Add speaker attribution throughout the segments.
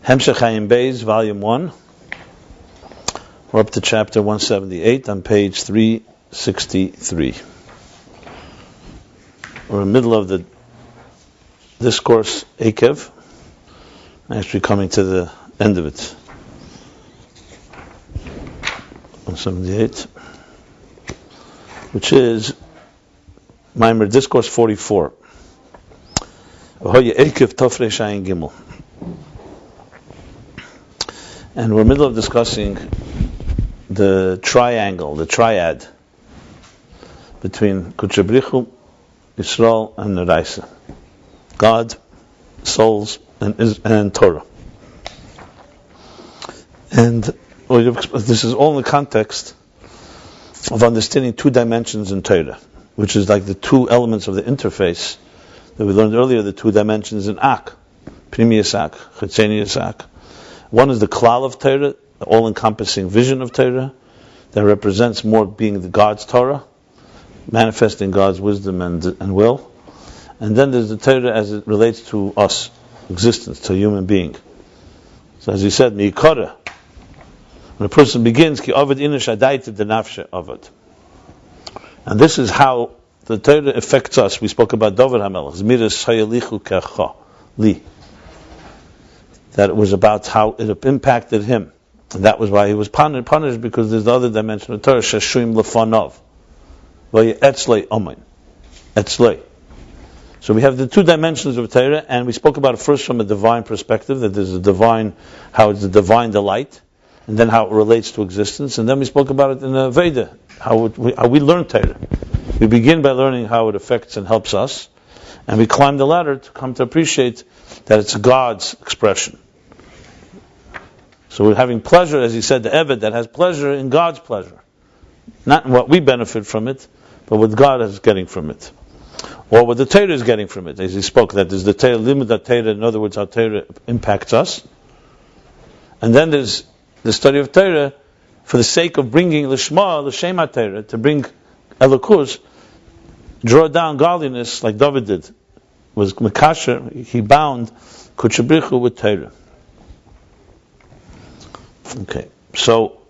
Speaker 1: Hemshech Hayim Beis, Volume 1. We're up to chapter 178 on page 363. We're in the middle of the discourse Akev, actually coming to the end of it. 178, which is Maimer Discourse 44. Akev Tofrei Shayin Gimel. And we're in the middle of discussing the triangle, the triad between Kudsha B'richu, Yisrael, and Neraisa. God, souls, and Torah. And this is all in the context of understanding two dimensions in Torah, which is like the two elements of the interface that we learned earlier, the two dimensions in Ak, Pnimius Ak, Chetzenius Ak. One is the klal of Torah, the all-encompassing vision of Torah, that represents more being the God's Torah, manifesting God's wisdom and will. And then there's the Torah as it relates to us, existence, to a human being. So as he said, Mi'ikara, when a person begins, Ki Ovid Inish Adaitiv de Nafshe Ovid. And this is how the Torah affects us. We spoke about Dovid HaMelech, Zmiras Hayalichu Kecha, Li. That it was about how it impacted him. And that was why he was punished, because there's the other dimension of Torah, Shashuim Lefanov. Etzlei Omen. Etzlei. So we have the two dimensions of Torah, and we spoke about it first from a divine perspective, that there's a divine, how it's a divine delight, and then how it relates to existence, and then we spoke about it in the Veda, how we learn Torah. We begin by learning how it affects and helps us, and we climb the ladder to come to appreciate that it's God's expression. So we're having pleasure, as he said, the Eved that has pleasure in God's pleasure. Not in what we benefit from it, but what God is getting from it. Or what the Torah is getting from it. As he spoke, that there's the Torah, limit that Torah, in other words, how Torah impacts us. And then there's the study of Torah for the sake of bringing Lishma, L'Shem HaTorah, to bring Elokus, draw down godliness like David did. Was Mekasher, he bound Kudsha B'richu with Torah. Okay, so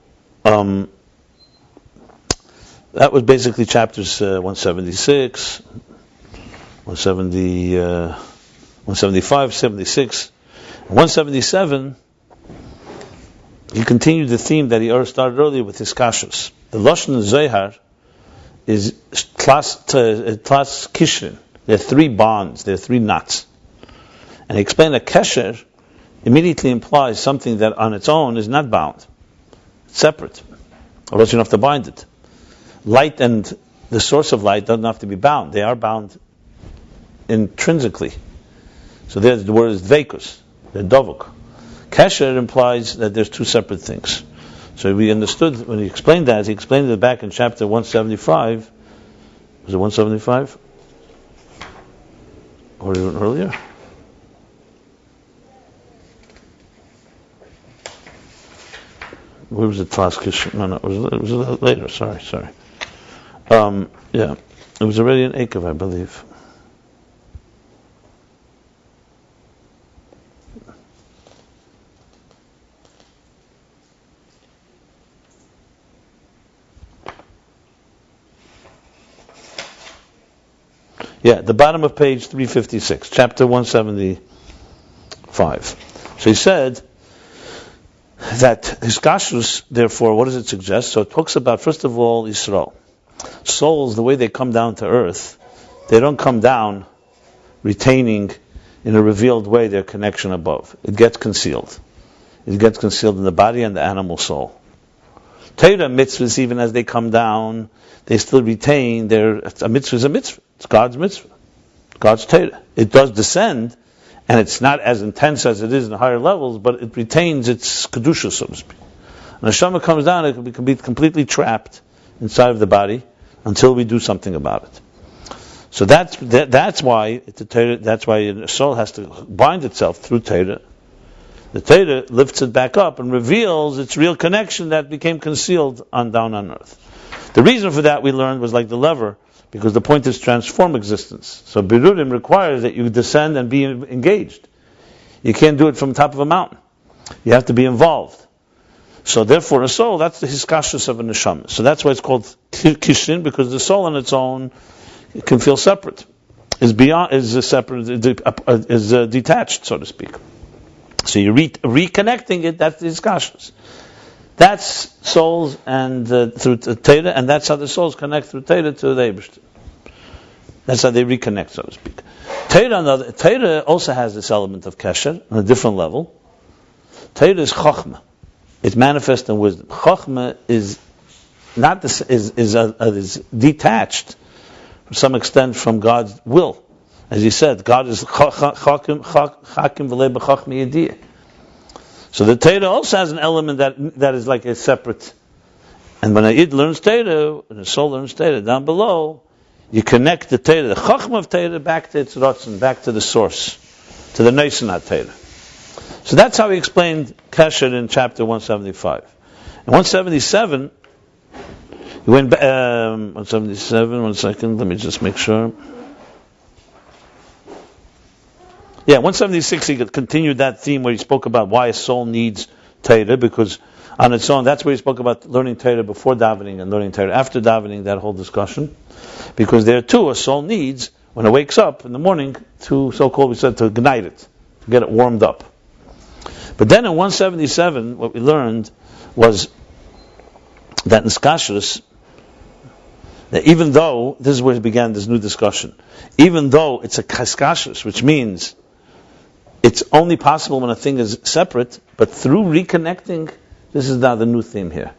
Speaker 1: that was basically chapters 176, 175, 76. 177, he continued the theme that he started earlier with his kashus. The Lashon Zohar is Tlas Kishrin. There are three bonds, there are three knots. And he explained that Kesher immediately implies something that on its own is not bound. It's separate. Or else you don't have to bind it. Light and the source of light doesn't have to be bound. They are bound intrinsically. So there the word is dveikus, the dovuk. Kesher implies that there's two separate things. So we understood, when he explained that, he explained it back in chapter 175. Was it 175? Or even earlier? Where was it? No, it was a little later. Sorry. Yeah, it was already in Akev, I believe. Yeah, the bottom of page 356, chapter 175. So he said that his kashus, therefore, what does it suggest? So it talks about, first of all, Yisrael. Souls, the way they come down to earth, they don't come down retaining in a revealed way their connection above. It gets concealed. It gets concealed in the body and the animal soul. Torah mitzvahs, even as they come down, they still retain a mitzvah is a mitzvah. It's God's mitzvah. God's Torah. It does descend, and it's not as intense as it is in higher levels, but it retains its kedusha, so to speak. When Neshama comes down, it can be completely trapped inside of the body until we do something about it. So that's why the soul has to bind itself through Torah. The Torah lifts it back up and reveals its real connection that became concealed down on earth. The reason for that, we learned, was like the lever, because the point is to transform existence. So Birudim requires that you descend and be engaged. You can't do it from the top of a mountain. You have to be involved. So therefore, a soul, that's the hiskashus of a neshama. So that's why it's called kishin, because the soul on its own can feel separate, is detached, so to speak. So you're reconnecting it. That's the hiskashus. That's souls and through Torah, and that's how the souls connect through Torah to the Eibishter. That's how they reconnect, so to speak. Torah also has this element of kesher on a different level. Torah is chokhmah. It's manifest in wisdom. Chokhmah is not this, is detached to some extent from God's will. As he said, God is chakim v'lei b'chokhmah yediyah. So the Torah also has an element that is like a separate. And when a Yid learns Torah, when a soul learns Torah, down below, you connect the Torah, the chokhmah of Torah, back to its rotzen, back to the source, to the Neisenat Torah. So that's how he explained Kesher in chapter 175. In 177, he went 177, 1 second, let me just make sure. Yeah, 176, he continued that theme where he spoke about why a soul needs Torah, because on its own, that's where he spoke about learning Torah before davening and learning Torah after davening, that whole discussion. Because there too, a soul needs, when it wakes up in the morning, to so-called, we said, to ignite it, to get it warmed up. But then in 177, what we learned was that in Skashus, that even though, this is where it began this new discussion, even though it's a Skashus, which means it's only possible when a thing is separate, but through reconnecting, this is now the new theme here.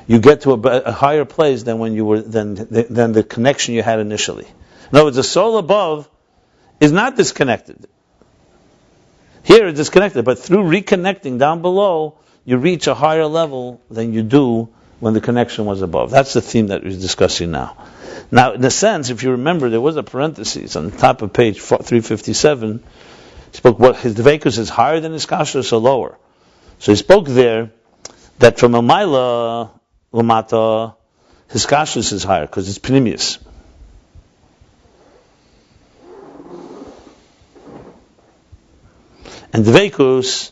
Speaker 1: You get to a higher place than when you were than the connection you had initially. In other words, the soul above is not disconnected. Here it's disconnected, but through reconnecting down below, you reach a higher level than you do when the connection was above. That's the theme that we're discussing now. Now, in a sense, if you remember, there was a parenthesis on the top of page 357. He spoke what his dveikus is higher than his kashrus or lower. So he spoke there that from Elmaila Lamata, his kashrus is higher because it's pnimius. And dveikus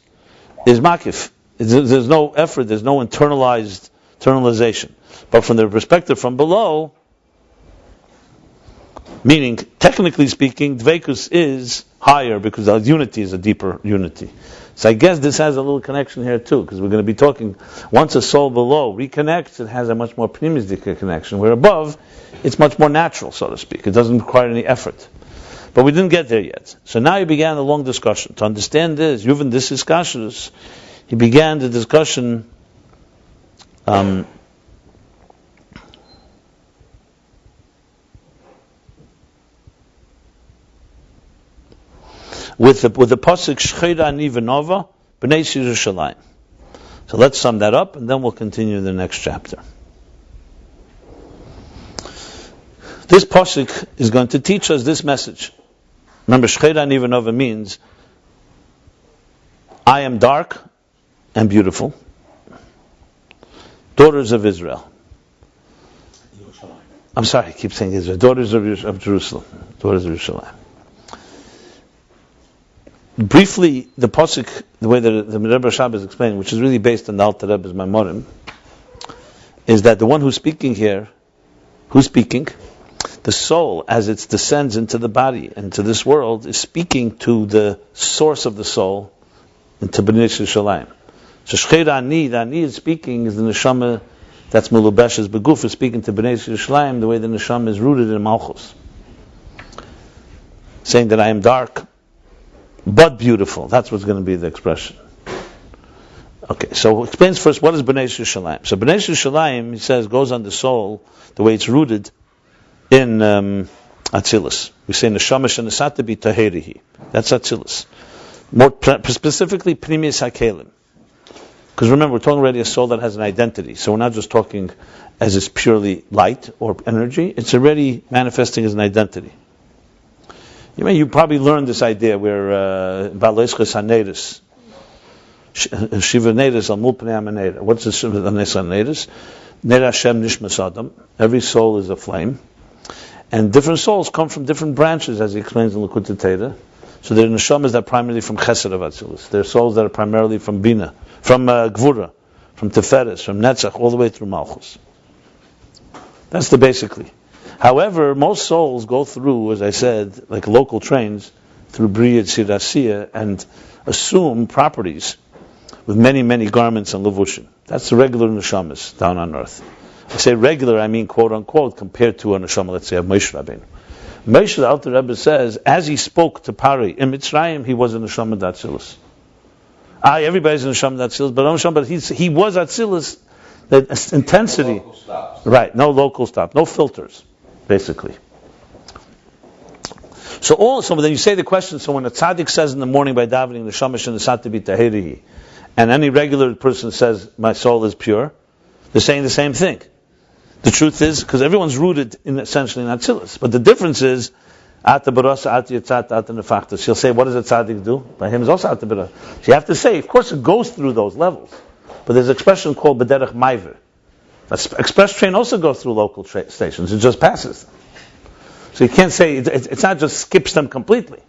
Speaker 1: is makif. There's no effort, there's no internalization. But from the perspective from below, meaning, technically speaking, dveikus is higher because the unity is a deeper unity. So I guess this has a little connection here too, because we're going to be talking, once a soul below reconnects, it has a much more pneumistic connection, where above, it's much more natural, so to speak. It doesn't require any effort. But we didn't get there yet. So now he began a long discussion. To understand this, Yuvan, this discussions, he began the discussion with the pasuk Shcheira Ani V'Nova B'nei Yerushalayim. So let's sum that up, and then we'll continue in the next chapter. This pasuk is going to teach us this message. Remember, Shcheira Ani V'Nova means I am dark and beautiful, daughters of Israel. I'm sorry, I keep saying Israel. Daughters of Jerusalem. Daughters of Jerusalem. Briefly, the pasuk, the way that the Rebbe Rashab is explaining, which is really based on the Alter Rebbe's Maimorim, is that the one who's speaking here, the soul, as it descends into the body, into this world, is speaking to the source of the soul, into B'nai Yerushalayim. So Shcheira Ani, the Ani is speaking, is the neshama that's Melubeshes Beguf, is speaking to B'nai Yerushalayim, the way the neshama is rooted in Malchus. Saying that I am dark, but beautiful. That's what's going to be the expression. Okay, so explains first what is B'nai Yerushalayim. So B'nai Yerushalayim, he says, goes on the soul, the way it's rooted in Atzilus. We say neshama shenasata b'taherihi. That's Atzilus. More specifically, Pnimius HaKelim. Because remember, we're talking already a soul that has an identity. So we're not just talking as it's purely light or energy. It's already manifesting as an identity. You probably learned this idea where Ba'leishches HaNeiris, Shiva Neiris al Mul Pnei HaMeneira. What's the Shiva Neiris? Neir Hashem Nishmas Adam. Every soul is a flame. And different souls come from different branches, as he explains in Likutei Torah. So they're neshamas that are primarily from Chesed of Atzilus. They're souls that are primarily from Bina, from Gvura, from Teferes, from Netzach, all the way through Malchus. That's the basically. However, most souls go through, as I said, like local trains, through Bria Tzirasiya, and assume properties with many, many garments and levushim. That's the regular neshamas down on earth. I say regular, I mean quote unquote, compared to a neshama, let's say, of Moshe Rabbeinu. Moshe, the Alter Rebbe says, as he spoke to Pari in Mitzrayim, he was a neshama d'Atzilus. Everybody's a neshama d'Atzilus, but he was Atzilus, the intensity.
Speaker 2: No local stops.
Speaker 1: Right, no local stop, no filters, basically. So then you say the question, so when a tzaddik says in the morning by davening, neshama shenesat b'tahirihi, and any regular person says, my soul is pure, they're saying the same thing. The truth is, because everyone's rooted in essentially in Atzilus, but the difference is, Ata barasa, ata yitzat, ata nefachtas. She'll say, what does a tzaddik do? By him is also ata barasa. So you have to say, of course it goes through those levels, but there's an expression called bederech maiver. Express train also goes through local stations, it just passes them. So you can't say, it's not just skips them completely.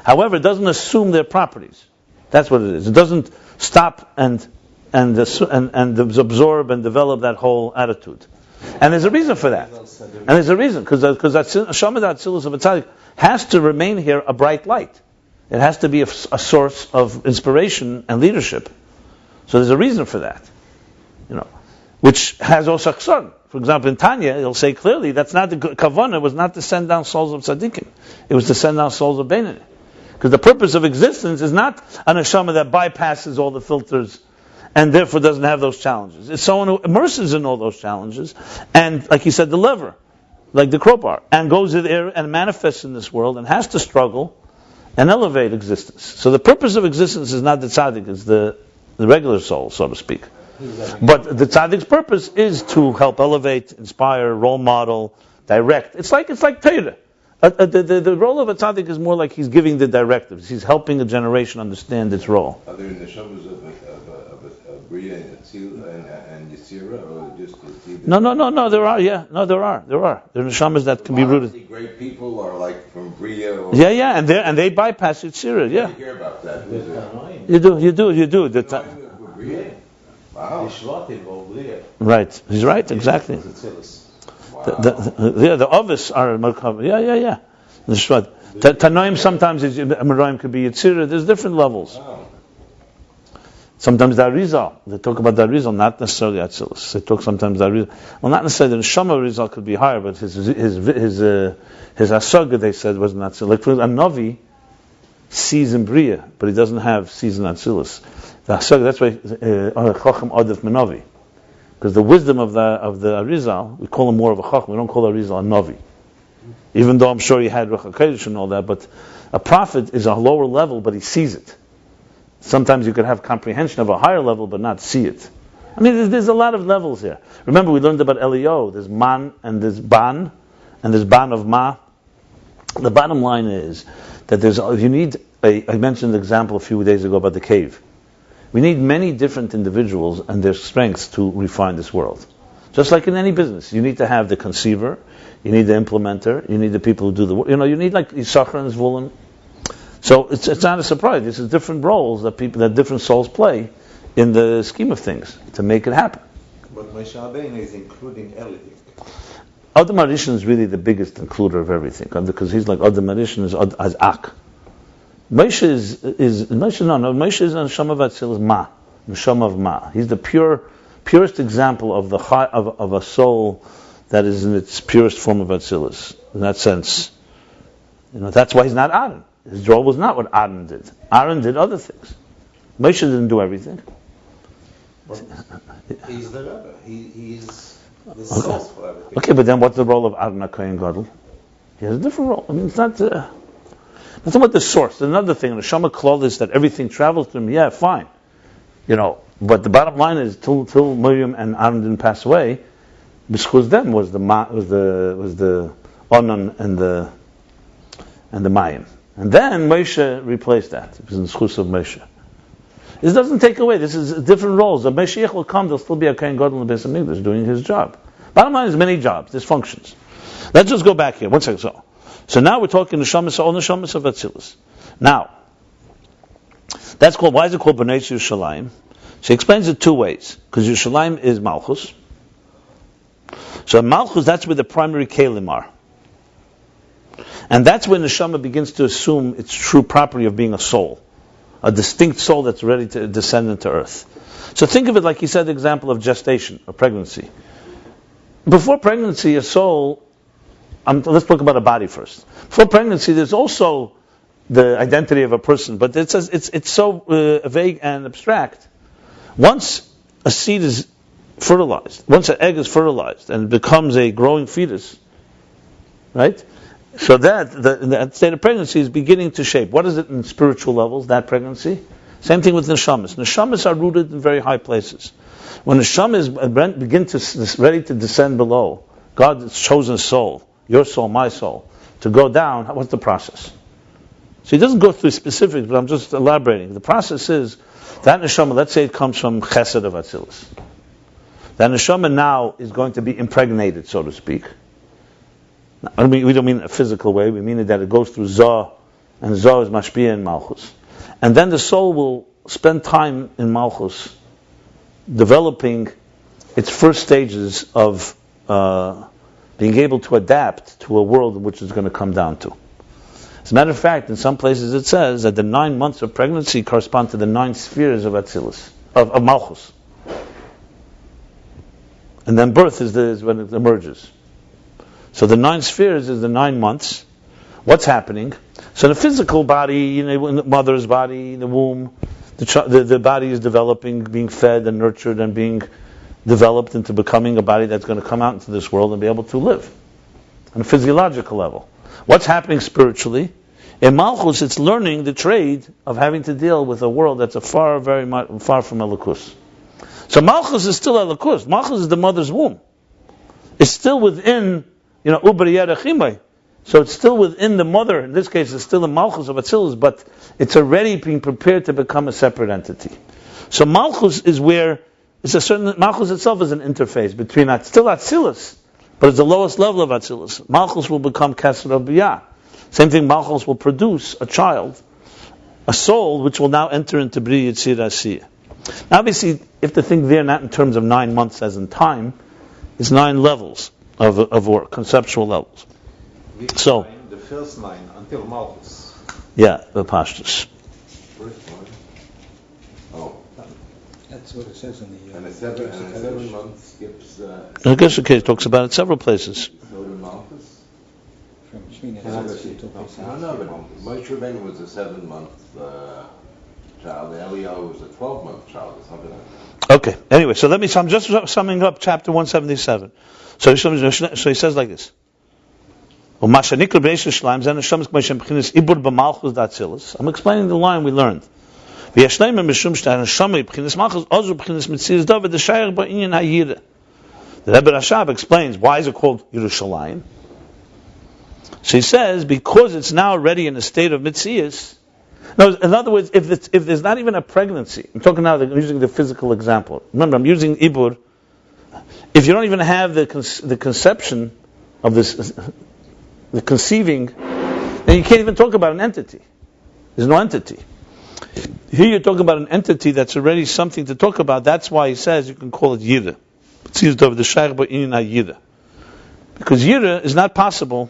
Speaker 1: However, it doesn't assume their properties. That's what it is. It doesn't stop and absorb and develop that whole attitude. And there's a reason for that. And there's a reason, because Neshama Atzilus of a tzaddik has to remain here a bright light. It has to be a source of inspiration and leadership. So there's a reason for that. Which has osakson. For example, in Tanya, he'll say clearly, that's not the kavanah, was not to send down souls of tzaddikim. It was to send down souls of Beinoni. Because the purpose of existence is not a neshama that bypasses all the filters and therefore doesn't have those challenges. It's someone who immerses in all those challenges, and like he said, the lever, like the crowbar, and goes in there and manifests in this world and has to struggle and elevate existence. So the purpose of existence is not the tzaddik, it's the regular soul, so to speak. But the tzaddik's purpose is to help elevate, inspire, role model, direct. It's like Torah. The role of a tzaddik is more like he's giving the directives. He's helping a generation understand its role.
Speaker 2: Are there neshamas of Bria and Yitzira, or just Yitzira?
Speaker 1: No. There are. Yeah, no, there are. There are neshamas that can be rooted.
Speaker 2: Great people are like from Bria. Or
Speaker 1: Yeah, and they bypass Yitzira. Yeah.
Speaker 2: You hear about that?
Speaker 1: You do.
Speaker 2: Bria. Wow.
Speaker 1: Right. He's right. Exactly.
Speaker 2: Wow.
Speaker 1: The others are Merkava. Yeah. The Shvat. Tanoim sometimes Merayim could be Yitzira. There's different levels.
Speaker 2: Wow.
Speaker 1: Sometimes the Arizal. They talk about the Arizal, not necessarily Atzilus. They talk sometimes the Arizal. Well, not necessarily the Neshama Arizal could be higher, but his Asaga, they said, was not Atzilus. Like for example, a Navi sees in Bria, but he doesn't have sees in Atzilus. The Asaga, that's why Chacham Adif Menavi. Because the wisdom of the Arizal, we call him more of a Chacham. We don't call Arizal a Navi. Even though I'm sure he had Ruach HaKodesh and all that, but a prophet is a lower level, but he sees it. Sometimes you could have comprehension of a higher level, but not see it. I mean, there's a lot of levels here. Remember, we learned about Eliyahu. There's Man and there's Ban, and there's Ban of Ma. The bottom line is that I mentioned the example a few days ago about the cave. We need many different individuals and their strengths to refine this world. Just like in any business, you need to have the conceiver, you need the implementer, you need the people who do the work. You need like Yisachar and Zvulun. So it's not a surprise. This is different roles that different souls play in the scheme of things to make it happen.
Speaker 3: But Moshe Rabbeinu is including everything.
Speaker 1: Adam Arishan is really the biggest includer of everything, because he's like Adam Arishan is as Ak. Moshe is Neshama Vatzil is Ma, Neshama of Ma. He's the purest example of of a soul that is in its purest form of Atzilus. In that sense, that's why he's not Aaron. His role was not what Aaron did. Aaron did other things. Moshe didn't do everything.
Speaker 3: But he's the Rebbe. He's the source for everything.
Speaker 1: Okay, but then what's the role of Aaron HaKohen Gadol? He has a different role. I mean, it's not... That's about the source. There's another thing. The Neshama Klal is that everything travels through him. Yeah, fine. But the bottom line is, till Miriam and Aaron didn't pass away, because them was the Onan and the Mayim. And then Moshe replaced that. It was in the schus of Moshe. This doesn't take away. This is different roles. The Mashiach will come. There'll still be a Kohen Gadol in the Beis Hamikdash doing his job. Bottom line is many jobs. There's functions. Let's just go back here. 1 second. So now we're talking Neshamas, all Neshamas of Atzilus. Now, that's called, why is it called Bnei Yerushalayim? She explains it two ways, because Yerushalayim is Malchus. So in Malchus, that's where the primary Kalim are. And that's when the Neshama begins to assume its true property of being a soul, a distinct soul that's ready to descend into earth. So think of it like he said the example of gestation, or pregnancy. Before pregnancy, a soul, let's talk about a body first. Before pregnancy, there's also the identity of a person, but it's so vague and abstract. Once a seed is fertilized, once an egg is fertilized and becomes a growing fetus, right? So that state of pregnancy is beginning to shape. What is it in spiritual levels, that pregnancy? Same thing with neshamas. Neshamas are rooted in very high places. When neshamas begin to ready to descend below, God's chosen soul, your soul, my soul, to go down, what's the process? So he doesn't go through specifics, but I'm just elaborating. The process is, that neshama, let's say it comes from chesed of Atzilus. That neshama now is going to be impregnated, so to speak. I mean, we don't mean in a physical way, we mean that it goes through Zah, and Zah is Mashpia in Malchus. And then the soul will spend time in Malchus developing its first stages of being able to adapt to a world in which it's going to come down to. As a matter of fact, in some places it says that the 9 months of pregnancy correspond to the 9 spheres of Atzilus, of Malchus. And then birth is when it emerges. So the 9 spheres is the 9 months. What's happening? So the physical body, in the mother's body, in the womb, the body is developing, being fed and nurtured and being developed into becoming a body that's going to come out into this world and be able to live on a physiological level. What's happening spiritually? In Malchus, it's learning the trade of having to deal with a world that's very far from Elokus. So Malchus is still Elokus. Malchus is the mother's womb. It's still within, Uber Chimay. So it's still within the mother. In this case, it's still the Malchus of Atzilus, but it's already being prepared to become a separate entity. So Malchus is where Malchus itself is an interface between still Atzilus, but it's the lowest level of Atzilus. Malchus will become Kesser Biyah. Same thing, Malchus will produce a child, a soul, which will now enter into Bri Yitzir Asiyah. Now, obviously, you have to think there not in terms of 9 months as in time, it's 9 levels of work, conceptual levels. So,
Speaker 3: the first 9 until Malchus.
Speaker 1: Yeah, the Pashtus.
Speaker 2: First one. Oh.
Speaker 4: That's what it says in the...
Speaker 2: And a 7 month skips...
Speaker 1: I guess the case talks about it several places.
Speaker 2: So to Malchus?
Speaker 4: From Shmini
Speaker 2: I don't
Speaker 4: Atzilus
Speaker 2: know, but Moshe Rabbeinu was a 7 month child. Eliyahu was a 12 month child or something like that.
Speaker 1: Okay, anyway, so I'm just summing up chapter 177. So he says like this. I'm explaining the line we learned. The Rebbe Rashab explains why is it called Yerushalayim. So he says because it's now already in a state of Mitzias. No, in other words, if there's not even a pregnancy, I'm talking now, I'm using the physical example. Remember, I'm using Ibur. If you don't even have the conception of this, the conceiving, then you can't even talk about an entity. There's no entity. Here you're talking about an entity that's already something to talk about. That's why he says you can call it Yira. Because Yira is not possible.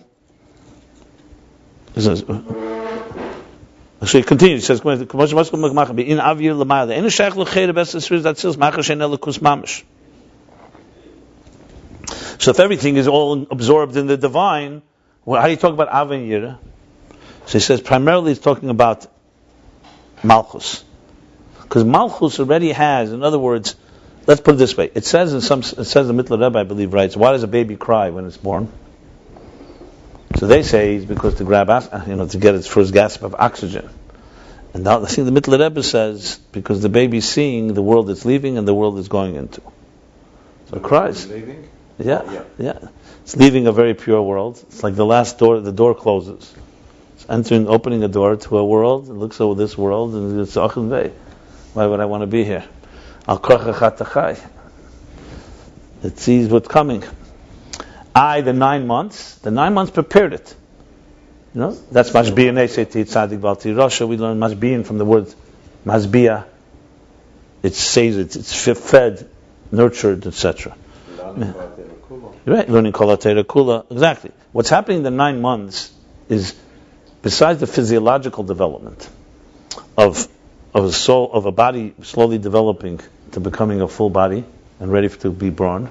Speaker 1: So he continues. He says, "So if everything is all absorbed in the divine, how do you talk about Av and Yira?" So he says, primarily he's talking about Malchus, because Malchus already has. In other words, let's put it this way: it says the Mittler Rebbe, I believe, writes, "Why does a baby cry when it's born?" So they say it's because to grab, to get its first gasp of oxygen. And now I think the Mittler Rebbe says because the baby's seeing the world it's leaving and the world it's going into. So it cries.
Speaker 3: Leaving?
Speaker 1: Yeah. It's leaving a very pure world. It's like the last door, the door closes. It's opening a door to a world. It looks over this world and it's Achim Vei. Why would I want to be here? Al Kochachat Tachai. It sees what's coming. The 9 months prepared it. You know, that's mashbiya neiseti tzadik balti rasha. We learn mashbiyin from the word masbiya. It says it's fed, nurtured, etc. Right, learning kol hatera kula. Exactly. What's happening in the 9 months is, besides the physiological development of a soul, of a body slowly developing to becoming a full body and ready to be born.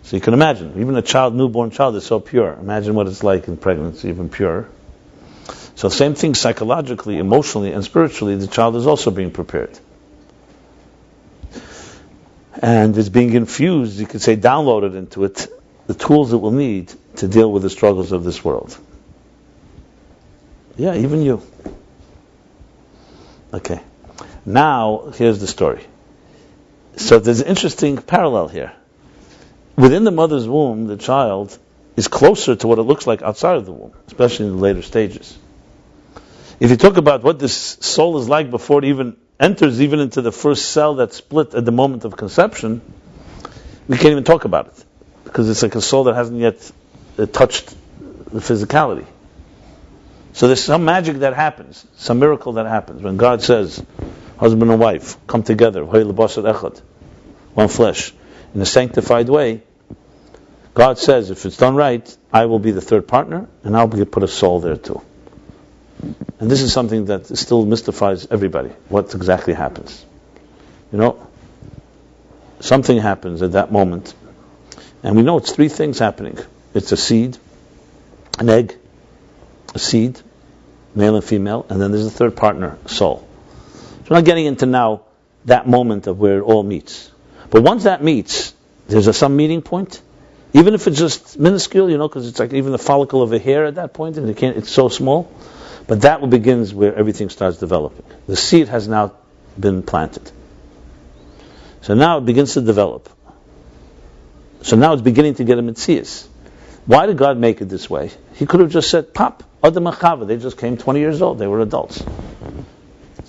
Speaker 1: So you can imagine, even a newborn child is so pure. Imagine what it's like in pregnancy, even pure. So same thing psychologically, emotionally, and spiritually, the child is also being prepared. And it's being infused, you could say downloaded into it, the tools it will need to deal with the struggles of this world. Yeah, even you. Okay. Now, here's the story. So there's an interesting parallel here. Within the mother's womb, the child is closer to what it looks like outside of the womb, especially in the later stages. If you talk about what this soul is like before it even enters even into the first cell that's split at the moment of conception, we can't even talk about it, because it's like a soul that hasn't yet touched the physicality. So there's some magic that happens, some miracle that happens when God says, husband and wife come together, one flesh, in a sanctified way. God says, if it's done right, I will be the third partner, and I'll put a soul there too. And this is something that still mystifies everybody, what exactly happens. You know, something happens at that moment, and we know it's 3 things happening. It's a seed, an egg, a seed, male and female, and then there's a third partner, soul. So we're not getting into now that moment of where it all meets. But once that meets, there's some meeting point, even if it's just minuscule, you know, because it's like even the follicle of a hair at that point, and it's so small. But that begins where everything starts developing. The seed has now been planted. So now it begins to develop. So now it's beginning to get a mitzias. Why did God make it this way? He could have just said, pop, Adam and Chava, they just came 20 years old, they were adults.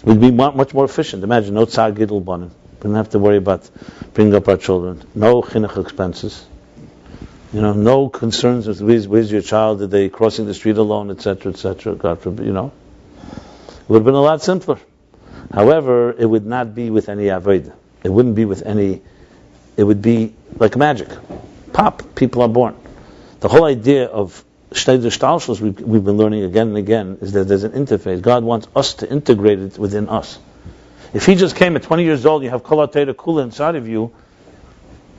Speaker 1: We'd be much more efficient. Imagine, no tzar gidul banim. We didn't have to worry about bringing up our children. No chinuch expenses. You know, no concerns with where's your child, are they crossing the street alone, etc., God forbid, you know. It would have been a lot simpler. However, it would not be with any avodah. It wouldn't be with any, it would be like magic. Pop, people are born. The whole idea of Shtei Shtalshus we've been learning again and again is that there's an interface. God wants us to integrate it within us. If He just came at 20 years old, you have Kol HaTorah Kula inside of you.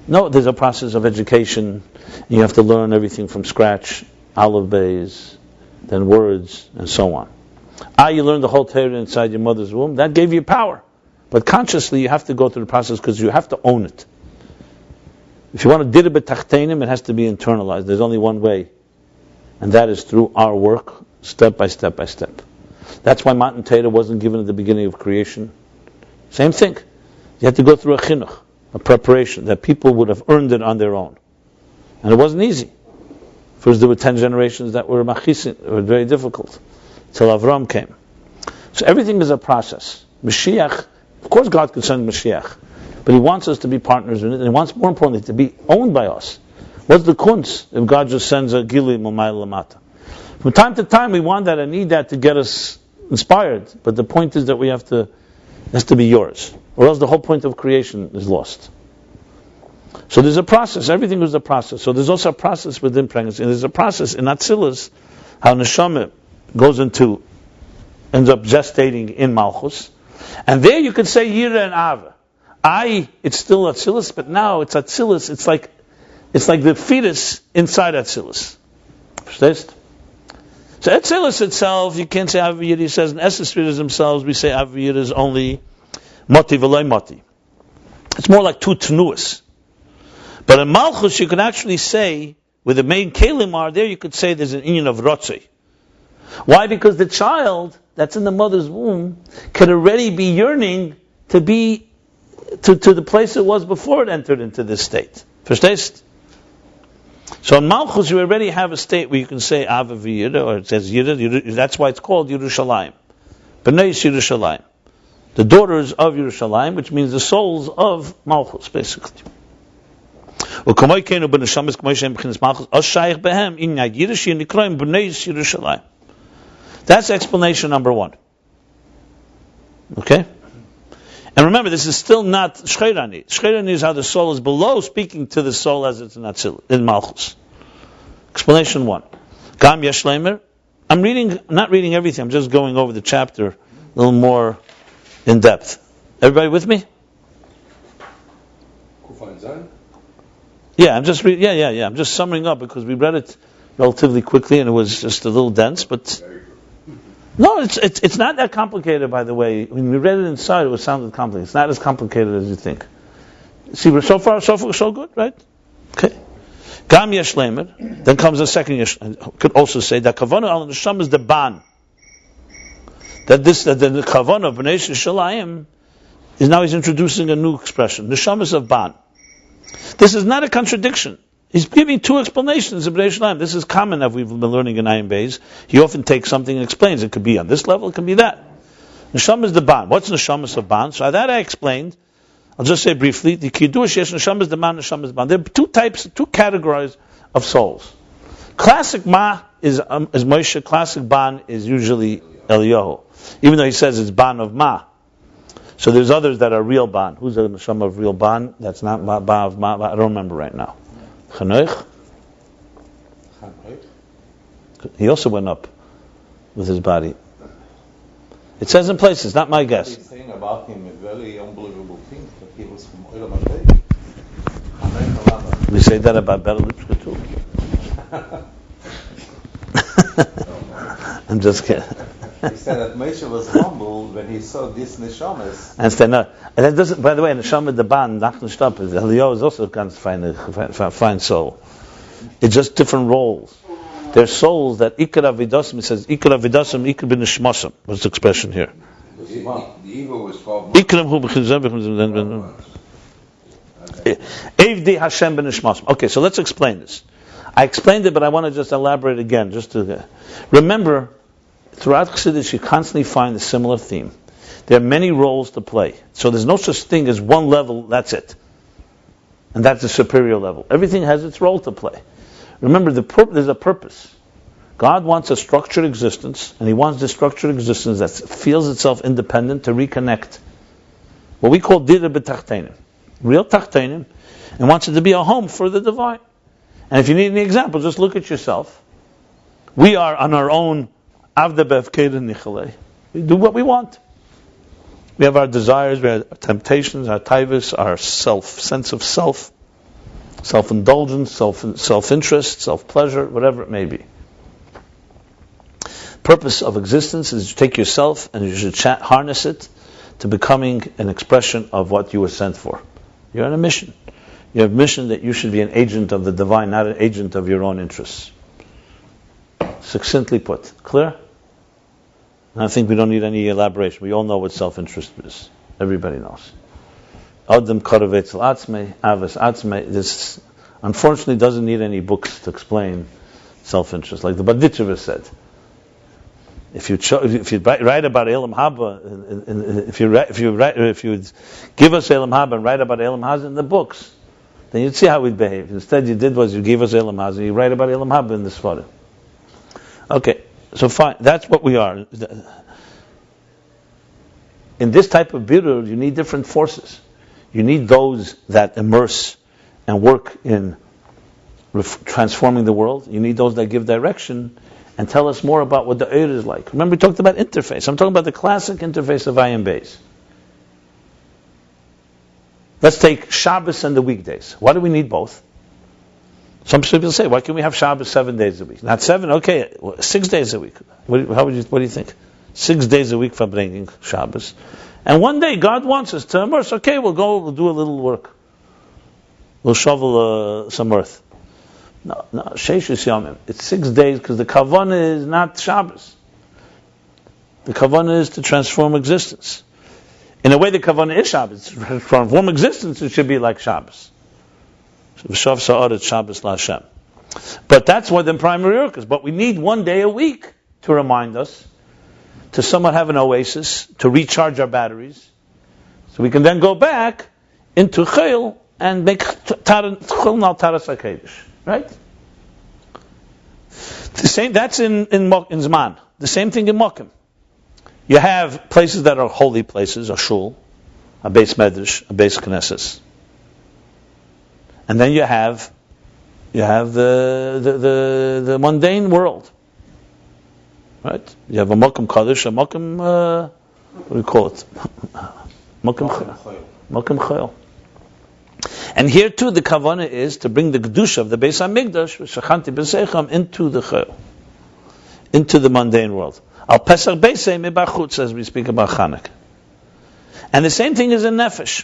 Speaker 1: No, there's a process of education. You have to learn everything from scratch, aleph beis, then words, and so on. You learned the whole Torah inside your mother's womb. That gave you power. But consciously, you have to go through the process because you have to own it. If you want to dirbe tachtenim, it has to be internalized. There's only one way, and that is through our work, step by step by step. That's why Matan Torah wasn't given at the beginning of creation. Same thing. You had to go through a chinuch, a preparation, that people would have earned it on their own. And it wasn't easy. First there were 10 generations that were machisin, it was very difficult, till Avram came. So everything is a process. Mashiach, of course God could send Mashiach, but He wants us to be partners in it, and He wants, more importantly, to be owned by us. What's the kunz if God just sends a gili Mamayla lamata? From time to time we want that and need that to get us inspired, but the point is that it has to be yours, or else the whole point of creation is lost. So there's a process, everything is a process. So there's also a process within pregnancy, and there's a process in Atzilus, how Neshama ends up gestating in Malchus, and there you could say Yira and Ava. It's still Atzilus, but now it's Atzilus, it's like the fetus inside Atzilus. Verstehst? So Atzilus itself, you can't say Aviyir. He says in Esses readers themselves, we say Aviyir is only Moti v'loi Moti. It's more like 2 Tnuas. But in Malchus, you can actually say, with the main Kalim are there, you could say there's an union of Rotzei. Why? Because the child that's in the mother's womb can already be yearning to be to the place it was before it entered into this state. Verstehst? So in Malchus, you already have a state where you can say Ava v'Yira, or it says Yira. That's why it's called Yerushalayim. B'nai Yerushalayim. The daughters of Yerushalayim, which means the souls of Malchus, basically. So That's explanation number one. Okay? And remember, this is still not Shcheirani. Shcheirani is how the soul is below, speaking to the soul as it's in Malchus. Explanation one. Gam Yeshleimer. I'm not reading everything, I'm just going over the chapter a little more in depth. Everybody with me? Yeah, I'm just I'm just summing up because we read it relatively quickly and it was just a little dense, but no, it's not that complicated, by the way. When we read it inside, it sounded complicated. It's not as complicated as you think. See, so far, so good, right? Okay. Gam Yeshleimer. Then comes the second Yeshleimer. Could also say that Kavanah al Neshama is the ban. That the Kavanah of Bnei Shalayim is now he's introducing a new expression. Neshamas of ban. This is not a contradiction. He's giving two explanations of Bnei Shalayim. This is common as we've been learning in Ayin Beis. He often takes something and explains. It could be on this level, it could be that. Neshama is the ban. What's Neshamas of ban? So that I explained. I'll just say briefly. The Kiddush yes, Neshama is the ban, Neshama is the ban. There are two categories of souls. Classic Ma is Moshe. Classic Ban is usually Eliyahu. Even though he says it's Ban of Ma. So there's others that are real Ban. Who's the Neshama of real Ban? That's not Ban of Ma. I don't remember right now. Chanoich. He also went up with his body. It says in places, not my guess.
Speaker 3: He's saying about him a very unbelievable thing, that he was from Olam HaDei.
Speaker 1: We say that about Bela Lipska too. I'm just kidding.
Speaker 3: He said that Moshe was humbled when he saw these neshamas.
Speaker 1: And that doesn't. By the way, neshama the ban, nachn shtap, Eliyahu is also a ganz fine soul. It's just different roles. They're souls that ikar avidasim. It says ikar avidasim, ikar b'nishmasam. What's the expression here?
Speaker 2: The evil was 12 months.
Speaker 1: Ikram hu b'chizem. Evdi Hashem b'nishmasam. Okay, so let's explain this. I explained it, but I want to just elaborate again. Just to remember, throughout Chassidus, you constantly find a similar theme. There are many roles to play. So there's no such thing as one level, that's it. And that's the superior level. Everything has its role to play. Remember, there's a purpose. God wants a structured existence, and He wants this structured existence that feels itself independent to reconnect. What we call Dira b'Tachteinim. Real Tachteinim, and wants it to be a home for the divine. And if you need any example, just look at yourself. We are on our own Avda Bevkeda Nichalei. We do what we want. We have our desires, we have our temptations, our taivas, our sense of self, self-indulgence, self-interest, self-pleasure, whatever it may be. Purpose of existence is to take yourself and you should harness it to becoming an expression of what you were sent for. You're on a mission. You have a mission that you should be an agent of the divine, not an agent of your own interests. Succinctly put. Clear? And I think we don't need any elaboration. We all know what self-interest is. Everybody knows. Adam Karavetzel Atzmei, Avas Atzmei. This unfortunately doesn't need any books to explain self-interest. Like the Baditchever said. If you write about Elam Haba, if you give us Elam Haba and write about Elam Haba in the books, then you'd see how we'd behave. Instead, you gave us Elam Haba, and you write about Elam Haba in the Sfarim. Okay, so fine. That's what we are. In this type of birur, you need different forces. You need those that immerse and work in transforming the world. You need those that give direction and tell us more about what the Eir is like. Remember, we talked about interface. I'm talking about the classic interface of Ayin Beis. Let's take Shabbos and the weekdays. Why do we need both? Some people say, why can't we have Shabbos 7 days a week? Not 7, okay, 6 days a week. What do you think? 6 days a week for bringing Shabbos. And one day, God wants us to immerse. Okay, we'll do a little work. We'll shovel some earth. No, Sheishis Yomim. It's 6 days because the Kavanah is not Shabbos. The Kavanah is to transform existence. In a way, the Kavanah is Shabbos. To transform existence, it should be like Shabbos. But that's what the primary work is. But we need 1 day a week to remind us, to somewhat have an oasis, to recharge our batteries, so we can then go back into Chayil and make Chayil Nal Taras HaKedesh. Right? The same. That's in Zman. the same thing in Mokim. You have places that are holy places, a shul, a beis medrash, a beis knesses. And then you have the mundane world. Right? You have a Mokim Kaddish, a Mokim, what do you call it? Mokim Chayil. And here too, the kavanah is to bring the Kedusha of the Beis HaMikdash, Shachanti B'Seicham, into the Chayil, into the mundane world. Al Pesach Beisei Mibachutz, as we speak about Chanukah. And the same thing is in Nefesh.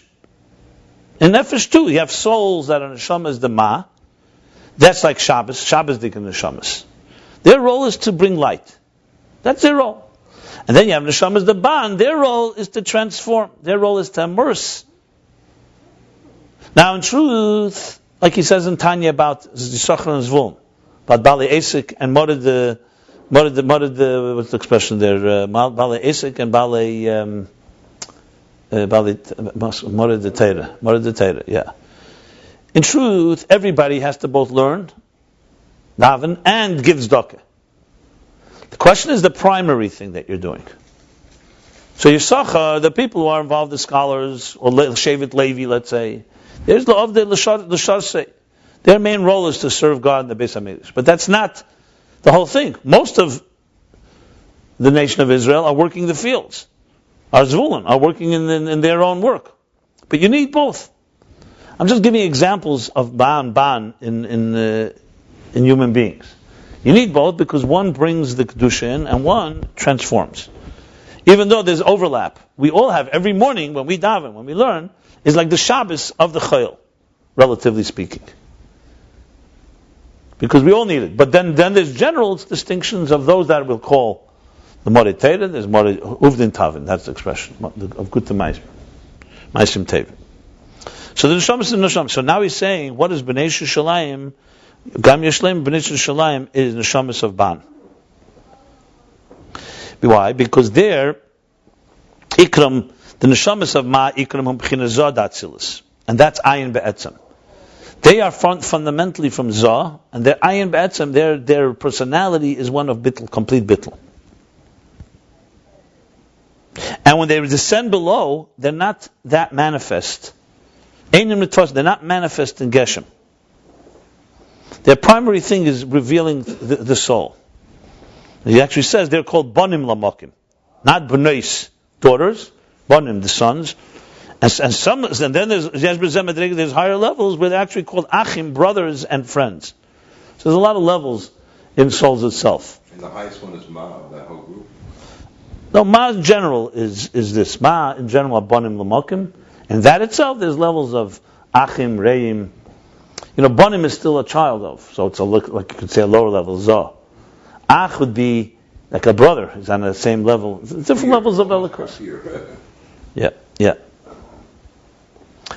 Speaker 1: In Nefesh too, you have souls that are Neshamas the Ma. That's like Shabbos Dik and Neshamas. Their role is to bring light. That's their role. And then you have Neshamas the Ban. Their role is to transform. Their role is to immerse. Now, in truth, like he says in Tanya about Yisachar and Zvulun, about Bali Esek and Mored the what's the expression there? Bali Esek and Bali Mored the Teira, yeah. In truth, everybody has to both learn, daven, and give tzedakah. The question is the primary thing that you're doing. So Yisachar, the people who are involved, the scholars, or Shevet Levi, let's say, there's the of the L'Sharsei. Their main role is to serve God in the Beis HaMikdash. But that's not the whole thing. Most of the nation of Israel are working the fields. Our Zvulun are working in their own work. But you need both. I'm just giving examples of ban in human beings. You need both because one brings the Kedusha in and one transforms. Even though there's overlap, we all have, every morning when we daven, when we learn, is like the Shabbos of the Chayil, relatively speaking. Because we all need it. But then there's general distinctions of those that we'll call the Mored Teira, there's Mored Uvdin Tavin, that's the expression, of Gutta Maisim Tevin. So the Neshamas is Neshamas. So now he's saying, what is Bnei Shushalayim? Gam Yeshleim Bnei Shushalayim is Neshamas of Ban. Why? Because there, Ikram, the Neshamas of Ma, Ikram Hum B'china Zah Datzilis. And that's Ayin Be'etzem. They are fundamentally from Zah, and their Ayin Be'etzem, their personality is one of Bittul, complete Bittul. And when they descend below, they're not that manifest. They're not manifest in Geshem. Their primary thing is revealing the soul. He actually says they're called Banim Lamokim, not Bnais, daughters, Banim, the sons. And then there's higher levels where they're actually called Achim, brothers and friends. So there's a lot of levels in souls itself.
Speaker 2: And the highest one is Ma, that whole group.
Speaker 1: No, Ma in general is this. Ma in general are Banim Lamokim. And that itself, there's levels of Achim, Reim. Banim is still a child of, so it's like you could say a lower level, Zah. Ach would be like a brother, he's on the same level. Different levels of Elikus. Yeah.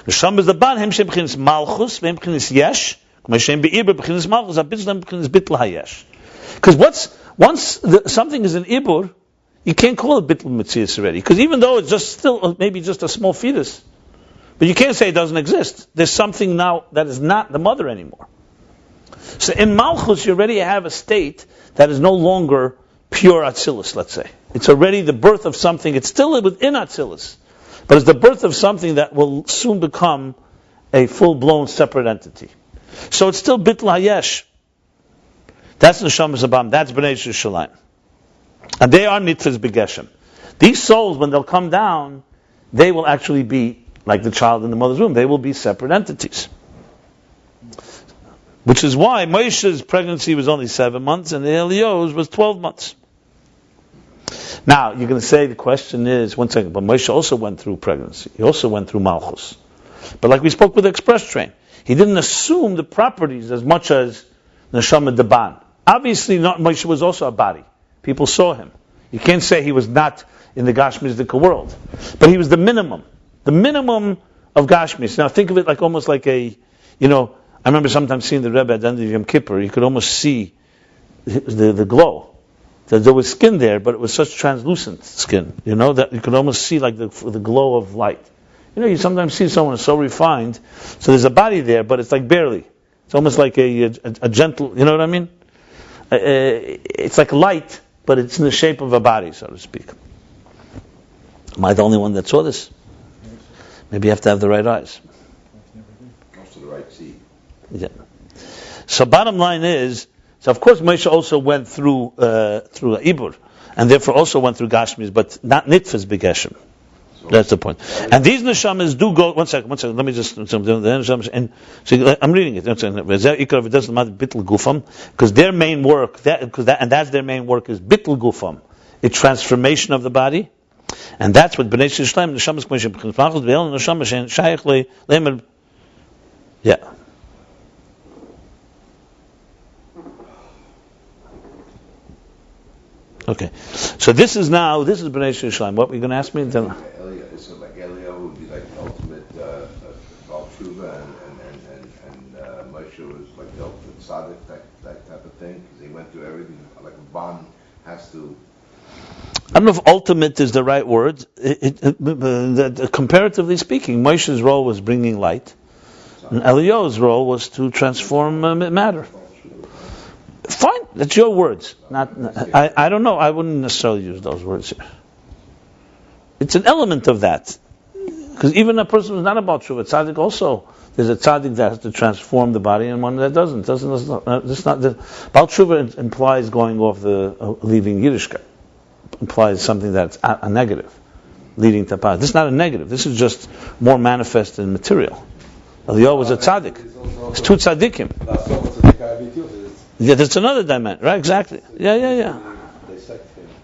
Speaker 1: Neshama is the Ban, Hem Shem B'chinas Malchus, Hem B'chinas Yesh, K'ma Shem Be'ibur B'chinas Malchus, HaBitzel B'chinas Bitl HaYesh. Because once something is an Ibur, you can't call it Bitl Metzias already. Because even though it's just still maybe just a small fetus, but you can't say it doesn't exist. There's something now that is not the mother anymore. So in Malchus, you already have a state that is no longer pure Atzilus, let's say. It's already the birth of something. It's still within Atzilus, but it's the birth of something that will soon become a full-blown separate entity. So it's still Bitl HaYesh. That's Neshamas Abam. That's Bnei Shushalayim. And they are Nitfas B'Geshem. These souls, when they'll come down, they will actually be like the child in the mother's womb. They will be separate entities. Which is why Moshe's pregnancy was only 7 months and Eliyahu's was 12 months. Now, you're going to say the question is, one second, but Moshe also went through pregnancy. He also went through Malchus. But like we spoke with the express train, he didn't assume the properties as much as Neshama Deban. Obviously, Moshe was also a body. People saw him. You can't say he was not in the Gashmizdika world. But he was the minimum of Gashmis. Now think of it like almost like I remember sometimes seeing the Rebbe at the end of Yom Kippur, you could almost see the glow. There was skin there, but it was such translucent skin, that you could almost see like the glow of light. You sometimes see someone so refined, so there's a body there, but it's like barely. It's almost like a gentle, you know what I mean? It's like light, but it's in the shape of a body, so to speak. Am I the only one that saw this? Maybe you have to have the right eyes.
Speaker 2: Most of the right seat.
Speaker 1: Yeah. So bottom line is, so of course Moshe also went through Ibur, and therefore also went through Gashmis, but not Nitfas Begeshem. That's the point. And these neshamas do go. One second. Let me just. And so I'm reading it. Because their main work, and that's their main work, is bittul gufam, a transformation of the body, and that's what Bnei Yisrael neshamas neshamas. Yeah. Okay. So this is Bnei Yisrael. What were you going to ask me?
Speaker 2: So like Eliyahu would be like the ultimate Baal Tshuva, and Moshe was like the ultimate tzaddik, that type of thing, because he went through everything. Like a Ban has to.
Speaker 1: I don't know if ultimate is the right word. Comparatively speaking, Moshe's role was bringing light, and Eliyahu's role was to transform matter. Fine, that's your words. I don't know. I wouldn't necessarily use those words here. It's an element of that, because even a person who's not about tshuva, tzaddik also, there's a tzaddik that has to transform the body, and one that doesn't. Baal tshuva implies going off leaving Yiddishkeit. Implies something that's a negative, leading to power. This is not a negative. This is just more manifest in material. Eliyahu was a tzaddik. It's two tzaddikim. Yeah, that's another dimension, right? Exactly. Yeah.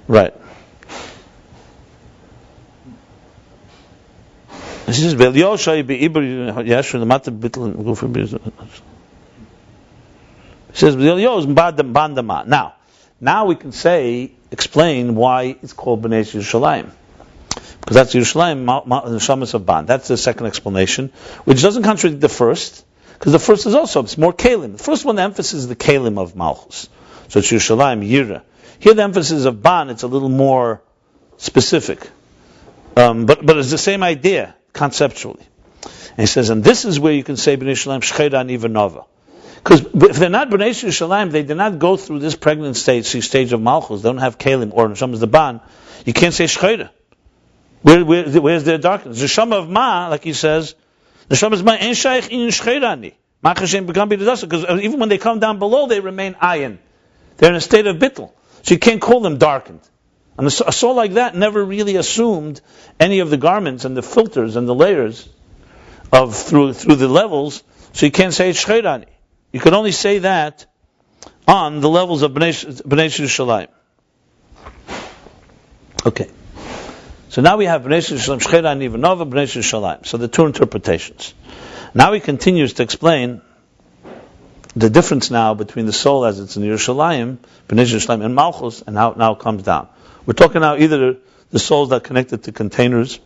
Speaker 1: Right. He says, Now we can explain why it's called Bnei Yerushalayim. Because that's Yerushalayim, the Shamas of Ban. That's the second explanation, which doesn't contradict the first, because the first is also, it's more Kalim. The first one, the emphasis is the Kalim of Malchus. So it's Yerushalayim, Yira. Here the emphasis of Ban, it's a little more specific. But it's the same idea, conceptually. And he says, and this is where you can say Bnei Yerushalayim, Shcheda Niva Nova. Because if they're not Bnei Yerushalayim, they did not go through this pregnant stage of Malchus. They don't have Kalim or Neshamas the Ban. You can't say Shcheda. Where's their darkness? The Neshama of Ma, like he says, the Neshama of Ma ain't shaykh in Shchedani. Ma Hashem become bidadasa, because even when they come down below, they remain ayin. They're in a state of bittul. So you can't call them darkened. And a soul like that never really assumed any of the garments and the filters and the layers of through the levels. So you can't say Shchedani. You can only say that on the levels of Bnei Yerushalayim. Okay. So now we have Bnei Yerushalayim, Shcheda Niva Nova, Bnei Yerushalayim. So the two interpretations. Now he continues to explain the difference now between the soul as it's in Yerushalayim, Bnei Yerushalayim, and Malchus, and how it now comes down. We're talking now either the souls that are connected to containers,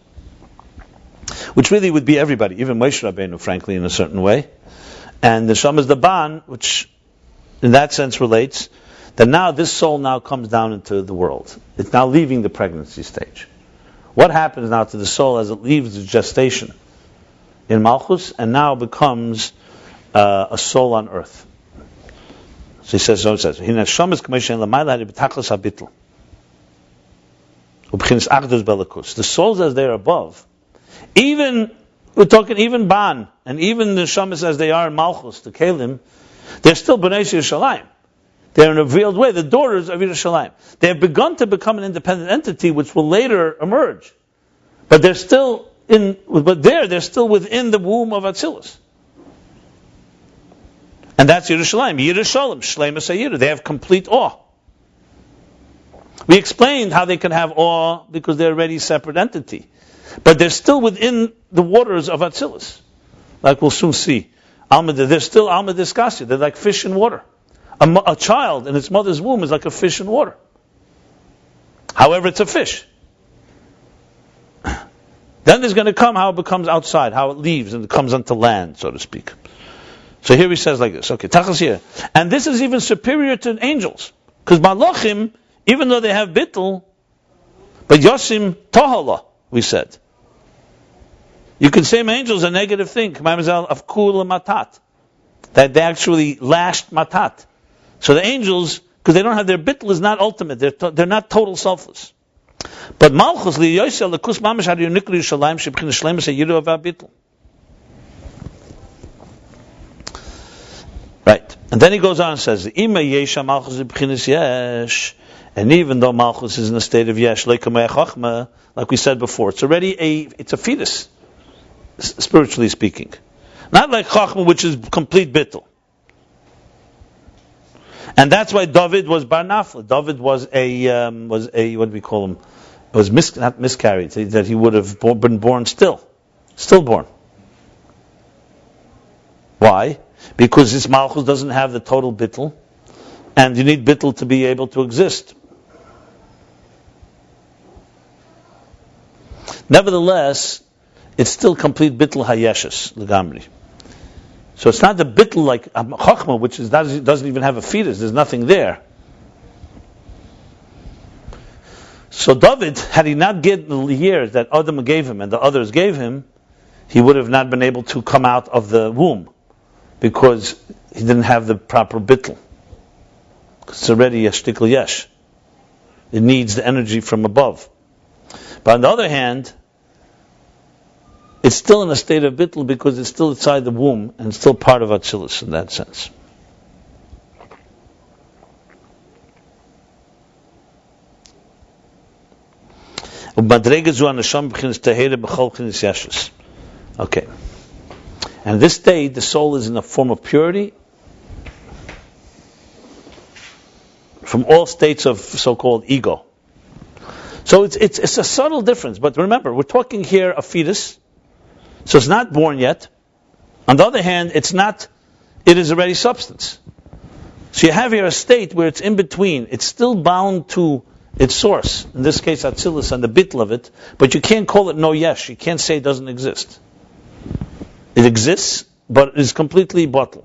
Speaker 1: which really would be everybody, even Moshe Rabbeinu, frankly, in a certain way, and the Shamas the Ban, which in that sense relates that now this soul now comes down into the world. It's now leaving the pregnancy stage. What happens now to the soul as it leaves the gestation in Malchus and now becomes a soul on earth? So it says, the souls as they are above, we're talking even Ban, and even the Shamas as they are in Malchus, the Kalim, they're still Bnei Yerushalayim. They're in a revealed way, the daughters of Yerushalayim. They have begun to become an independent entity, which will later emerge. But they're still they're still within the womb of Atzilus. And that's Yerushalayim. Yerushalayim, Shleimus HaYira. They have complete awe. We explained how they can have awe because they're already a separate entity. But they're still within the waters of Atzilus. Like we'll soon see. They're still Alma Discassia. They're like fish in water. A child in its mother's womb is like a fish in water. However, it's a fish. Then there's going to come how it becomes outside, how it leaves and it comes onto land, so to speak. So here he says like this. Okay, Tachas here. And this is even superior to angels. Because Malachim, even though they have bittul, but Yosim Tohala, we said. You can say angels a negative thing. Of Kula Matat. That they actually lashed Matat. So the angels because they don't have their bittul is not ultimate. They're not total selfless. But Malchus liyoysa lekus mamash har yunikri Yerushalayim shebchin shleimus hayiru ava bittul. Right, and then he goes on and says, "Ima yesha Malchus b'chinas yesh," and even though Malchus is in a state of yesh, like we said before, it's a fetus, spiritually speaking, not like Chachma, which is complete bittul. And that's why David was bar nafla. David was a what do we call him? It was not miscarried. That he would have been born stillborn. Why? Because his malchus doesn't have the total bittul, and you need bittul to be able to exist. Nevertheless, it's still complete bittul hayeshes legamri. So it's not the bittul like Chachma, which doesn't even have a fetus. There's nothing there. So David, had he not get the years that Adam gave him and the others gave him, he would have not been able to come out of the womb because he didn't have the proper bittul. It's already a shtikl yesh. It needs the energy from above. But on the other hand, it's still in a state of bittul because it's still inside the womb and still part of Atzilus in that sense. Okay. And this state, the soul is in a form of purity from all states of so-called ego. So it's a subtle difference, but remember, we're talking here a fetus, so it's not born yet. On the other hand, it is already substance. So you have here a state where it's in between. It's still bound to its source, in this case Atzilus and the bittul of it, but you can't call it no yesh. You can't say it doesn't exist. It exists, but it is completely bottled.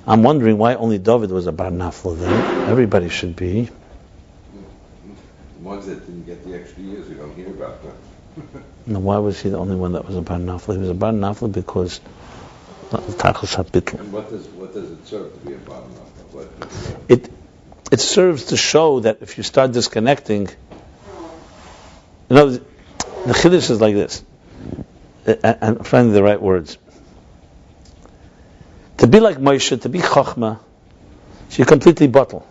Speaker 1: I'm wondering why only David was a bar nafla then. Everybody should be.
Speaker 2: The ones that didn't get the extra years, we don't hear about them.
Speaker 1: Now, why was he the only one that was a bar nafla? He was a bar nafla because tachlis habitl.
Speaker 2: And what does it serve to be a bar nafla?
Speaker 1: It serves to show that if you start disconnecting, the chiddush is like this. I'm finding the right words. To be like Moshe, to be Chachma, so you're completely bottle.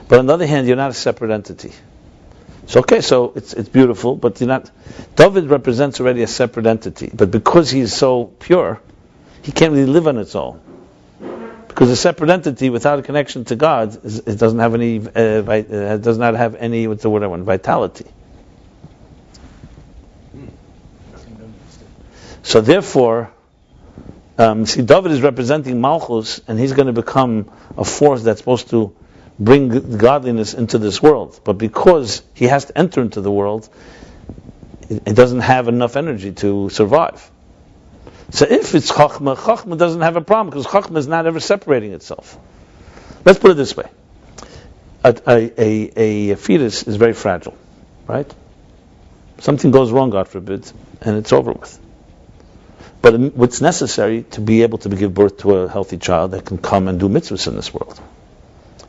Speaker 1: But on the other hand, you're not a separate entity. So it's beautiful, but you're not. David represents already a separate entity, but because he's so pure, he can't really live on its own. Because a separate entity without a connection to God it doesn't have any, does not have any, what's the word I want, vitality. So therefore, David is representing Malchus, and he's going to become a force that's supposed to bring godliness into this world. But because he has to enter into the world, it doesn't have enough energy to survive. So if it's Chachma doesn't have a problem, because Chachma is not ever separating itself. Let's put it this way. A fetus is very fragile, right? Something goes wrong, God forbid, and it's over with. But what's necessary to be able to give birth to a healthy child that can come and do mitzvahs in this world?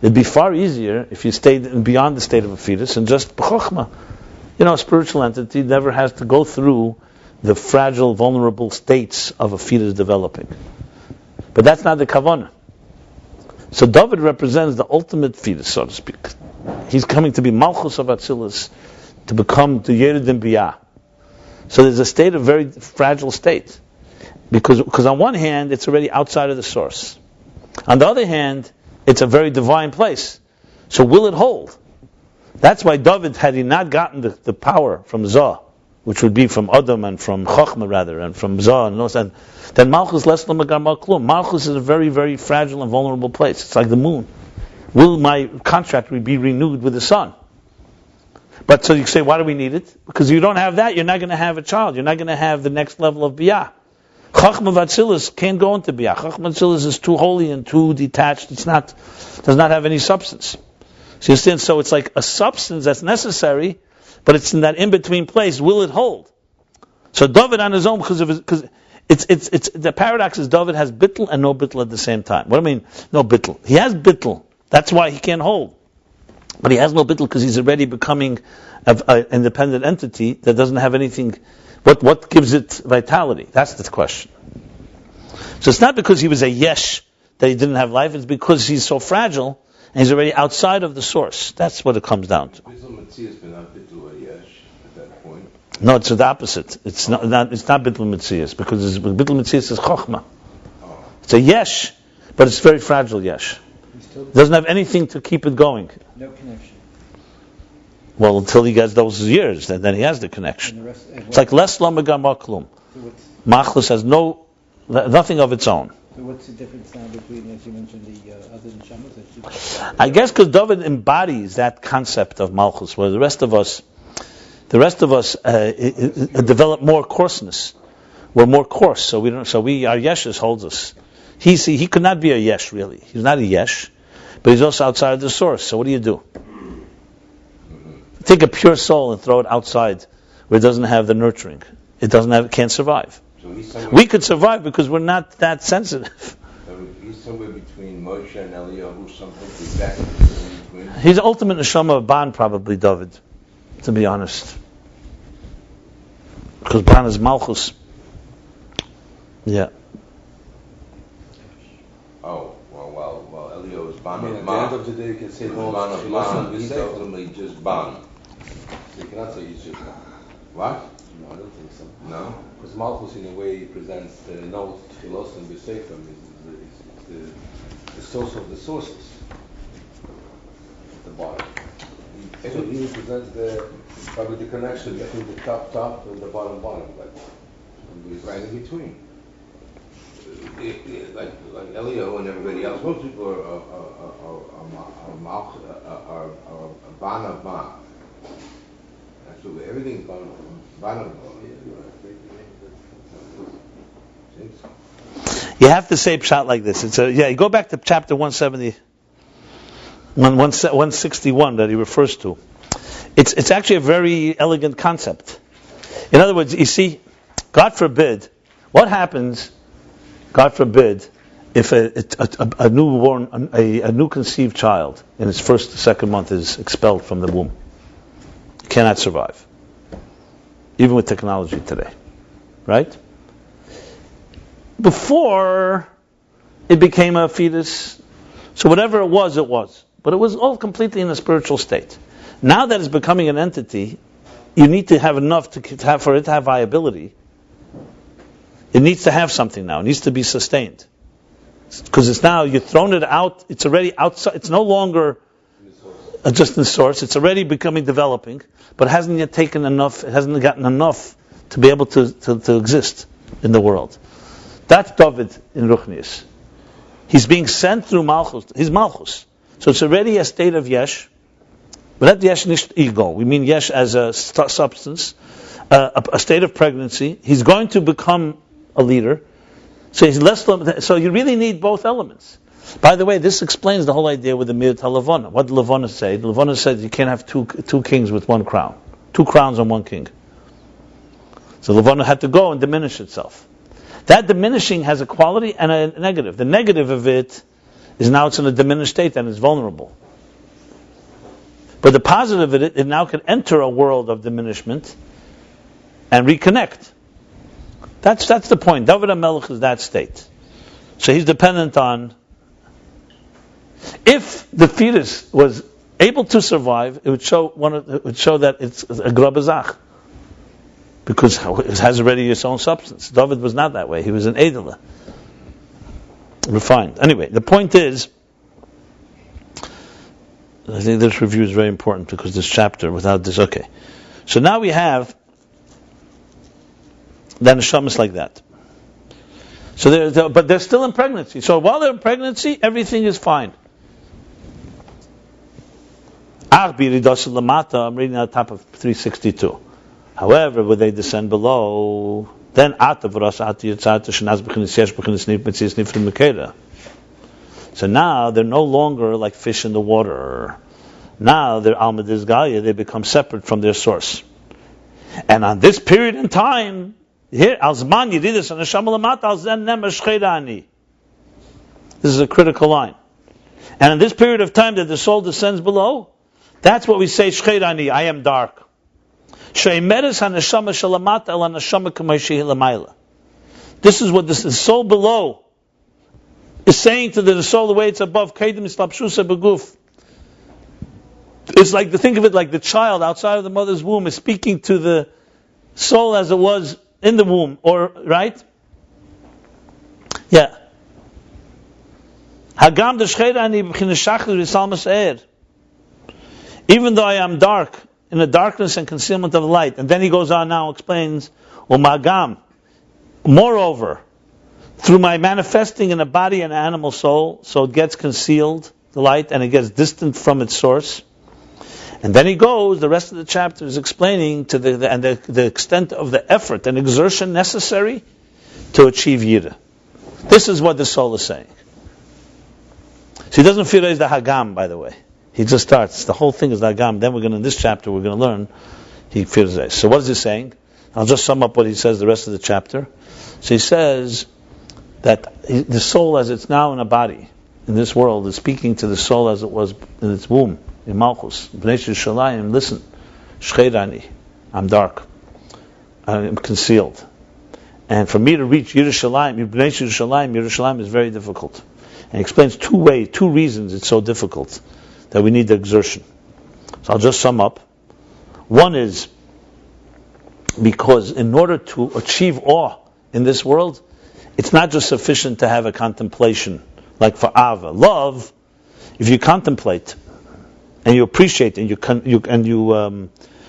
Speaker 1: It'd be far easier if you stayed beyond the state of a fetus and just b'chokhmah. A spiritual entity never has to go through the fragile, vulnerable states of a fetus developing. But that's not the kavanah. So David represents the ultimate fetus, so to speak. He's coming to be Malchus of Atzilus, to become the Yeredim Biyah. So there's a state of very fragile state. Because on one hand, it's already outside of the source. On the other hand, it's a very divine place. So will it hold? That's why David, had he not gotten the power from Zah, which would be from Adam and from Chachma rather, and from Zah, and then Malchus less l'magar klum. Malchus is a very, very fragile and vulnerable place. It's like the moon. Will my contract be renewed with the sun? But so you say, why do we need it? Because you don't have that, you're not going to have a child. You're not going to have the next level of Biyah. Chachma Vatzilus can't go into Biyah. Chachma Vatzilus is too holy and too detached. Does not have any substance. So you understand? So it's like a substance that's necessary, but it's in that in-between place. Will it hold? So David on his own, because it's the paradox is David has bittul and no bittul at the same time. What do I mean? No bittul. He has bittul. That's why he can't hold. But he has no bittul because he's already becoming an independent entity that doesn't have anything. What gives it vitality? That's the question. So it's not because he was a yesh that he didn't have life. It's because he's so fragile and he's already outside of the source. That's what it comes down to.
Speaker 2: At that point.
Speaker 1: No, it's the opposite. It's not bittul mitzias because bittul mitzias is chokhmah. It's a yesh, but it's very fragile yesh. It doesn't have anything to keep it going.
Speaker 4: No connection.
Speaker 1: Well, until he gets those years, then he has the connection. It's like les lamaga maklum. Machlus has nothing of its own.
Speaker 4: So what's the difference now between, as you mentioned, the other neshamas?
Speaker 1: I guess because David embodies that concept of malchus, where the rest of us develop more coarseness. We're more coarse, so our yeshes holds us. He could not be a yesh really. He's not a yesh, but he's also outside of the source. So what do you do? Take a pure soul and throw it outside where it doesn't have the nurturing. It can't survive.
Speaker 2: So
Speaker 1: we could survive because we're not that sensitive.
Speaker 2: So he's somewhere between Moshe and Eliyahu, something exactly between.
Speaker 1: He's the ultimate neshama of Ban, probably David, to be honest. Because Ban is Malchus. Yeah.
Speaker 2: Oh, well, Eliyahu is Ban
Speaker 3: I mean,
Speaker 2: of
Speaker 3: at
Speaker 2: Ma.
Speaker 3: the end of the day, you can say
Speaker 2: Ban
Speaker 3: no,
Speaker 2: of Ma. He's
Speaker 3: so
Speaker 2: ultimately just Ban.
Speaker 3: you cannot say he's just one.
Speaker 2: What?
Speaker 3: No, I don't think so.
Speaker 2: No?
Speaker 3: Because Malchus, in a way, presents the note Tchilos and B'Seifim is the source of the sources at the bottom. So he represents probably the connection between the top and the bottom, like
Speaker 2: He's right in between. Like Eliyahu and everybody else, most people are Ban of Ma. That's what everything's Ban of Ma.
Speaker 1: You have to say pshat like this. You go back to chapter 161 that he refers to. It's actually a very elegant concept. In other words, you see, God forbid, what happens, God forbid, if a newborn, a new conceived child in its first, second month is expelled from the womb? Cannot survive. Even with technology today. Right? Before it became a fetus, so whatever it was. But it was all completely in a spiritual state. Now that it's becoming an entity, you need to have enough for it to have viability. It needs to have something now. It needs to be sustained. Because it's now, you've thrown it out, it's already outside, it's no longer just in source, it's already becoming developing, but it hasn't yet taken enough, it hasn't gotten enough to be able to exist in the world. That's David in Ruchnius. He's being sent through Malchus. He's Malchus. So it's already a state of Yesh. But not Yesh nicht ego. We mean Yesh as a substance, a state of pregnancy. He's going to become a leader. So he's less. So you really need both elements. By the way, this explains the whole idea with the Mirat HaLevana. What did Levana say? The Levana said you can't have two kings with one crown. 2 crowns on one king. So Levana had to go and diminish itself. That diminishing has a quality and a negative. The negative of it is now it's in a diminished state and it's vulnerable. But the positive of it now can enter a world of diminishment and reconnect. That's the point. David HaMelech is that state. So he's dependent on... If the fetus was able to survive, it would show that it's a grabazach. Because it has already its own substance. David was not that way. He was an Edelah. Refined. Anyway, the point is, I think this review is very important because this chapter, without this, okay. So now we have the neshamas like that. So but they're still in pregnancy. So while they're in pregnancy, everything is fine. I'm reading on the top of 362. However, when they descend below, then so now they're no longer like fish in the water. Now they're Alma Dizgalia, they become separate from their source. And on this period in time, here, Alzman Yididus and Neshama Lamata, Alzen Nemer Shcheirani. This is a critical line. And in this period of time that the soul descends below, that's what we say, Shcheirani, I am dark. Sheimeres HaNeshama Shalamata El HaNeshama K'mayshi Hilamayla. This is what the soul below is saying to the soul the way it's above. Kedim Islapshusa Beguf. It's like, think of it like the child outside of the mother's womb is speaking to the soul as it was in the womb, or, right? Yeah. Hagam d'shcheirani b'chineshachlis v'salmas eir. Even though I am dark, in the darkness and concealment of the light. And then he goes on now, explains, Umagam. Moreover, through my manifesting in a body and animal soul, so it gets concealed, the light, and it gets distant from its source. And then he goes, the rest of the chapter is explaining to the extent of the effort and exertion necessary to achieve Yira. This is what the soul is saying. So he doesn't feel it's the Hagam, by the way. He just starts. The whole thing is the Hagam. Then in this chapter, we're going to learn he feels it. So what is he saying? I'll just sum up what he says the rest of the chapter. So he says that the soul as it's now in a body, in this world, is speaking to the soul as it was in its womb. In Malchus, Bnei Yerushalayim, listen, Shcheirani, I'm dark, I'm concealed, and for me to reach Yerushalayim, Bnei Yerushalayim is very difficult. And he explains two reasons it's so difficult that we need the exertion. So I'll just sum up. One is because in order to achieve awe in this world, it's not just sufficient to have a contemplation like for Ava. Love, if you contemplate and you appreciate and you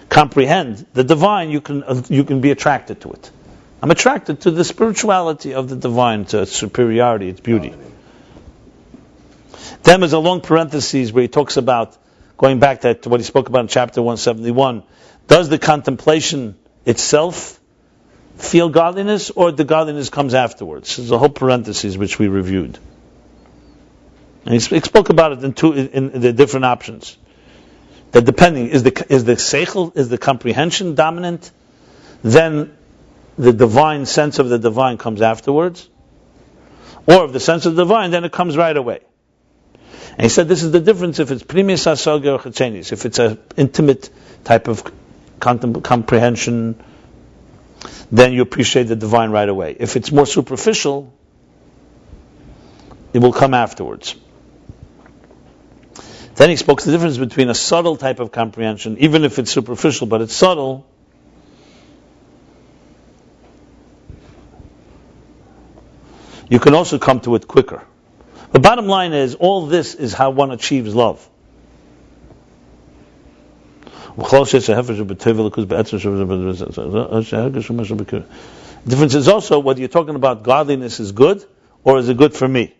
Speaker 1: comprehend the divine, you can be attracted to it. I'm attracted to the spirituality of the divine, to its superiority, its beauty. Then there's a long parenthesis where he talks about, going back to what he spoke about in chapter 171, does the contemplation itself feel godliness, or the godliness comes afterwards? There's a whole parenthesis which we reviewed. And he spoke about it in the different options. That depending, is the seichel, is the comprehension dominant? Then the divine sense of the divine comes afterwards. Or if the sense of the divine, then it comes right away. And he said this is the difference if it's primis hasoga or chechenis, if it's an intimate type of comprehension, then you appreciate the divine right away. If it's more superficial, it will come afterwards. Then he spoke to the difference between a subtle type of comprehension, even if it's superficial, but it's subtle. You can also come to it quicker. The bottom line is, all this is how one achieves love. The difference is also whether you're talking about godliness is good, or is it good for me?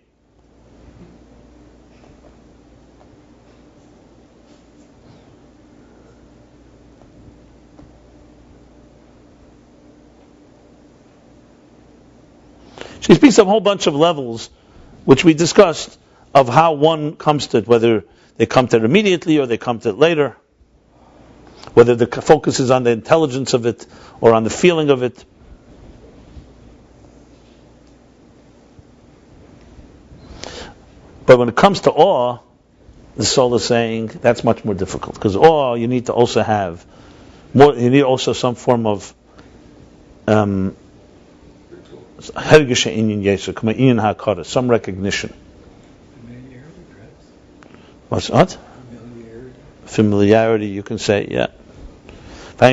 Speaker 1: He speaks of a whole bunch of levels, which we discussed, of how one comes to it, whether they come to it immediately or they come to it later, whether the focus is on the intelligence of it or on the feeling of it. But when it comes to awe, the soul is saying that's much more difficult, because awe you need to also have more. You need also some form of some recognition. What's that? Familiarity, you can say, yeah. So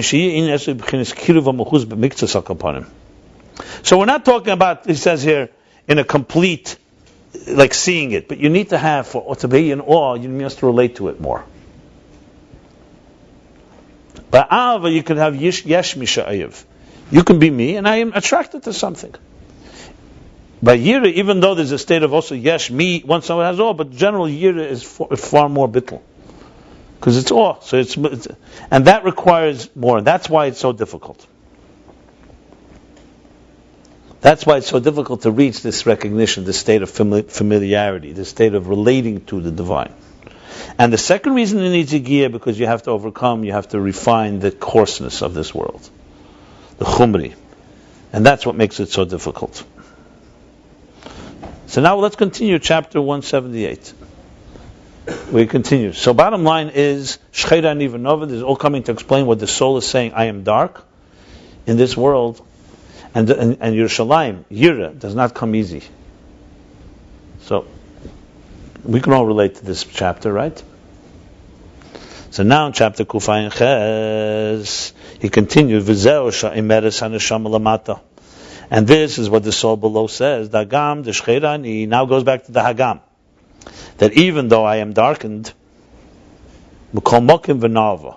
Speaker 1: we're not talking about, he says here, in a complete, like seeing it, but you need to have, to be in awe, you must relate to it more. By Ava, you can have yesh misha'ayiv. You can be me, and I am attracted to something. By Yira, even though there's a state of also yesh, me, once someone has awe, but general Yira is far more bittul. Because it's awe. So and that requires more, and that's why it's so difficult. That's why it's so difficult to reach this recognition, this state of familiarity, this state of relating to the divine. And the second reason it needs a gear, because you have to refine the coarseness of this world, the chumri. And that's what makes it so difficult. So now let's continue chapter 178. We continue. So bottom line is, Shcheira Nivanova is all coming to explain what the soul is saying. I am dark in this world, and Yerushalayim, Yira, does not come easy. So we can all relate to this chapter, right? So now in chapter Kufayin Ches, he continued, V'zeo sha'imeres haneshama lamata. And this is what the soul below says, Dagam, the Shcheira, he now goes back to the Hagam. That even though I am darkened, M'kol mokim v'nava,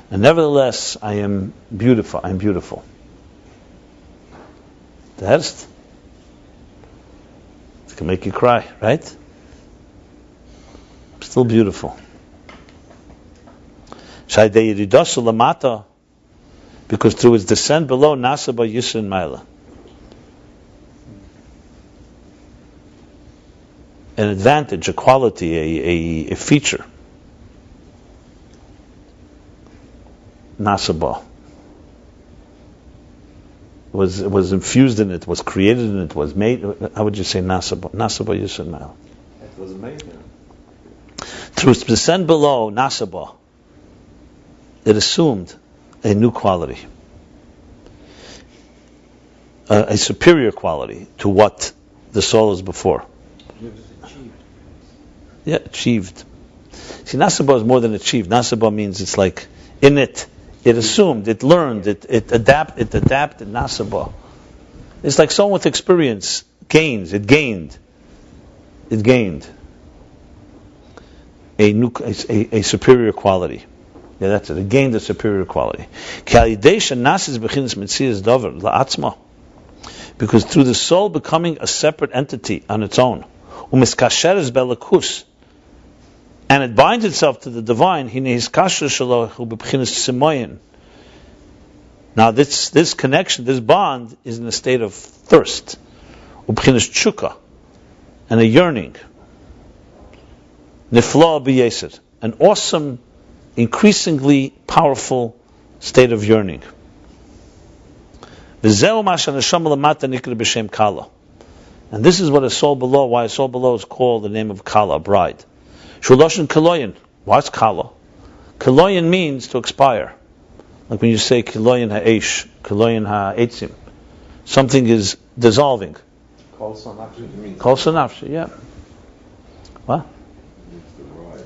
Speaker 1: and nevertheless I am beautiful. I am beautiful. The Herst, it can make you cry, right? I'm still beautiful. Shaydei yiridasu lamata, because through its descent below, nasa ba yisrin maila. An advantage, a quality, a feature. Nasaba was infused in it, was created in it, was made. How would you say Nasaba? Nasaba Yisrael now.
Speaker 3: It was made. Yeah.
Speaker 1: Through its descent below Nasaba, it assumed a new quality, a superior quality to what the soul is before. Yeah, achieved. See, Nasaba is more than achieved. Nasaba means it's like in it. It assumed, it learned, it adapted Nasaba. It's like someone with experience gained a superior quality. Yeah, that's it. It gained a superior quality. Because through the soul becoming a separate entity on its own, and it binds itself to the divine. Now this connection, this bond, is in a state of thirst, and a yearning. An awesome, increasingly powerful state of yearning. And this is what a soul below, why a soul below is called the name of Kala, bride. Shuloshin Kaloyan. What's Kala? Kaloyan means to expire. Like when you say Kaloyan ha'esh, Kaloyan ha'etzim. Something is dissolving.
Speaker 3: Kol
Speaker 1: Sanafshi, yeah. What?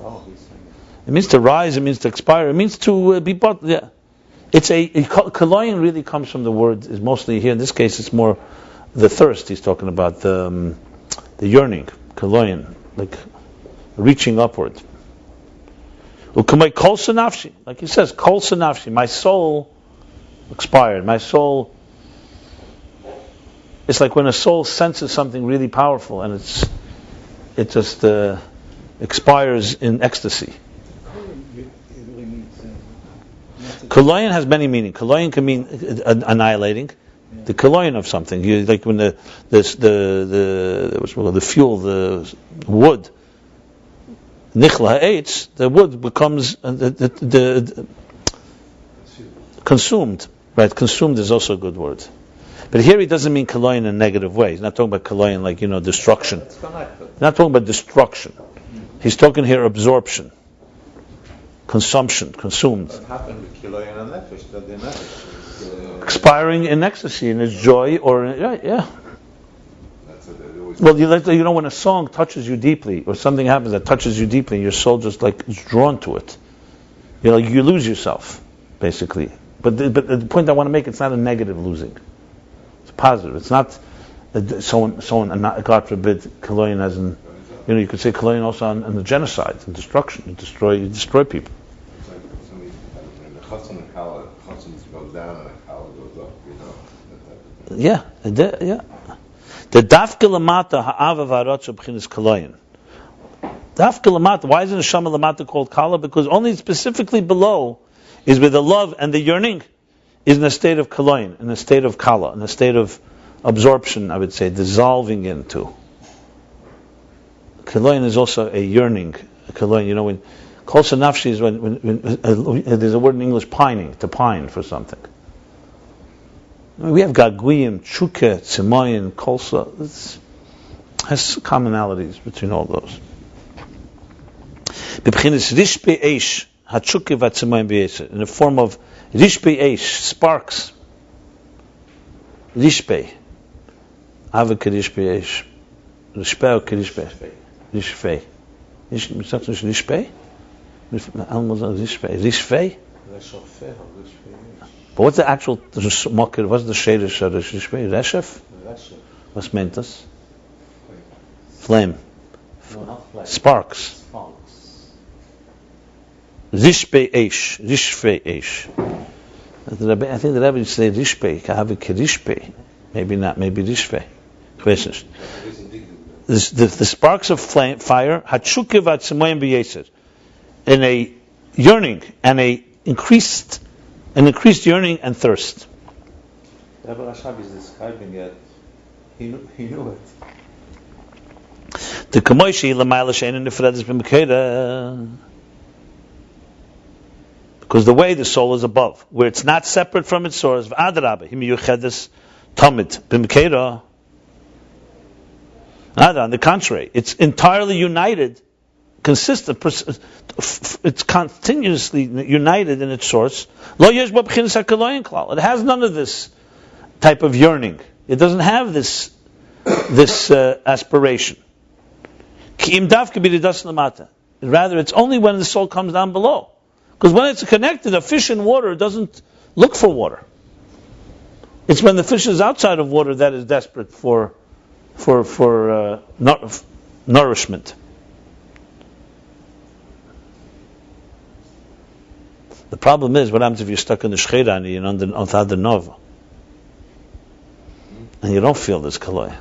Speaker 3: Oh, he's saying
Speaker 1: it means to rise, it means to expire, it means to be bought, yeah. It's Kaloyan really comes from the word, is mostly here, in this case it's more the thirst he's talking about, the yearning, Kaloyan, like reaching upward. Like he says, kol sanafshi, my soul expired. My soul, it's like when a soul senses something really powerful and it just expires in ecstasy. Koloyan has many meanings. Koloyan can mean annihilating. The koloyan of something, like when the fuel, the wood, nichla ha'etz, the wood becomes consumed. Right, consumed is also a good word. But here he doesn't mean koloyan in a negative way. He's not talking about koloyan like, destruction. He's not talking about destruction. He's talking here absorption, consumption, consumed.
Speaker 3: what happened with koloyan and nefesh, that the nefesh is
Speaker 1: expiring in ecstasy, in its joy, or yeah.
Speaker 2: That's what they always.
Speaker 1: Well, when a song touches you deeply, or something happens that touches you deeply, and your soul just like is drawn to it. You lose yourself, basically. But the point I want to make, it's not a negative losing. It's positive. It's not someone, God forbid, koloyan as in, you could say koloyan also on the genocide and destruction. You destroy people.
Speaker 2: It's like somebody, when the chassan and kala, chassan goes down and the kala goes up, that type of thing.
Speaker 1: Yeah. The dafke lamata ha'ava v'arotza b'chinas koloyan. Dafke lamata. Why isn't Neshama lamata called kala? Because only specifically below is where the love and the yearning is in a state of koloyan, in a state of kala, in a state of absorption. I would say dissolving into. Kaloyin is also a yearning. Kaloyin, when kolsa nafshi is when there's a word in English, pining, to pine for something. We have gaguyim, chuke, tzimoyin, kolsa. It has commonalities between all those. B'bchinas rishpei eish, hachuke v'tzimoyin b'yeser, in the form of rishpei eish, sparks. Rishpei. Ava kerishpei eish. Rishpei or kerishpei? Rishpei. Rishpei? Rishpei? But what's the actual makir? What's the shadish of Rishpei? Reshef? What's meant this? Flame.
Speaker 5: No, not flame.
Speaker 1: Sparks. Rishpei eish. Rishpei eish. I think the Rebbe would say Rishpei. Kahavi kerishpei. Maybe not. Maybe Rishpei. Questions. The sparks of fire, hatshuke v'atzemoyim b'yeser, in a yearning and an increased yearning and thirst.
Speaker 5: Rabbi Rashab is describing it. He knew it.
Speaker 1: The kamoishi l'mayla she'ein nifredes b'mekeda, because the way the soul is above, where it's not separate from its source. V'adarabah him yuchedes tamid b'mekeda. On the contrary, it's entirely united, consistent. It's continuously united in its source. It has none of this type of yearning. It doesn't have this aspiration. Rather, it's only when the soul comes down below. Because when it's connected, a fish in water doesn't look for water. It's when the fish is outside of water that is desperate for nourishment. The problem is, what happens if you're stuck in the Shcheirani and on the Nova, and you don't feel this kaloi?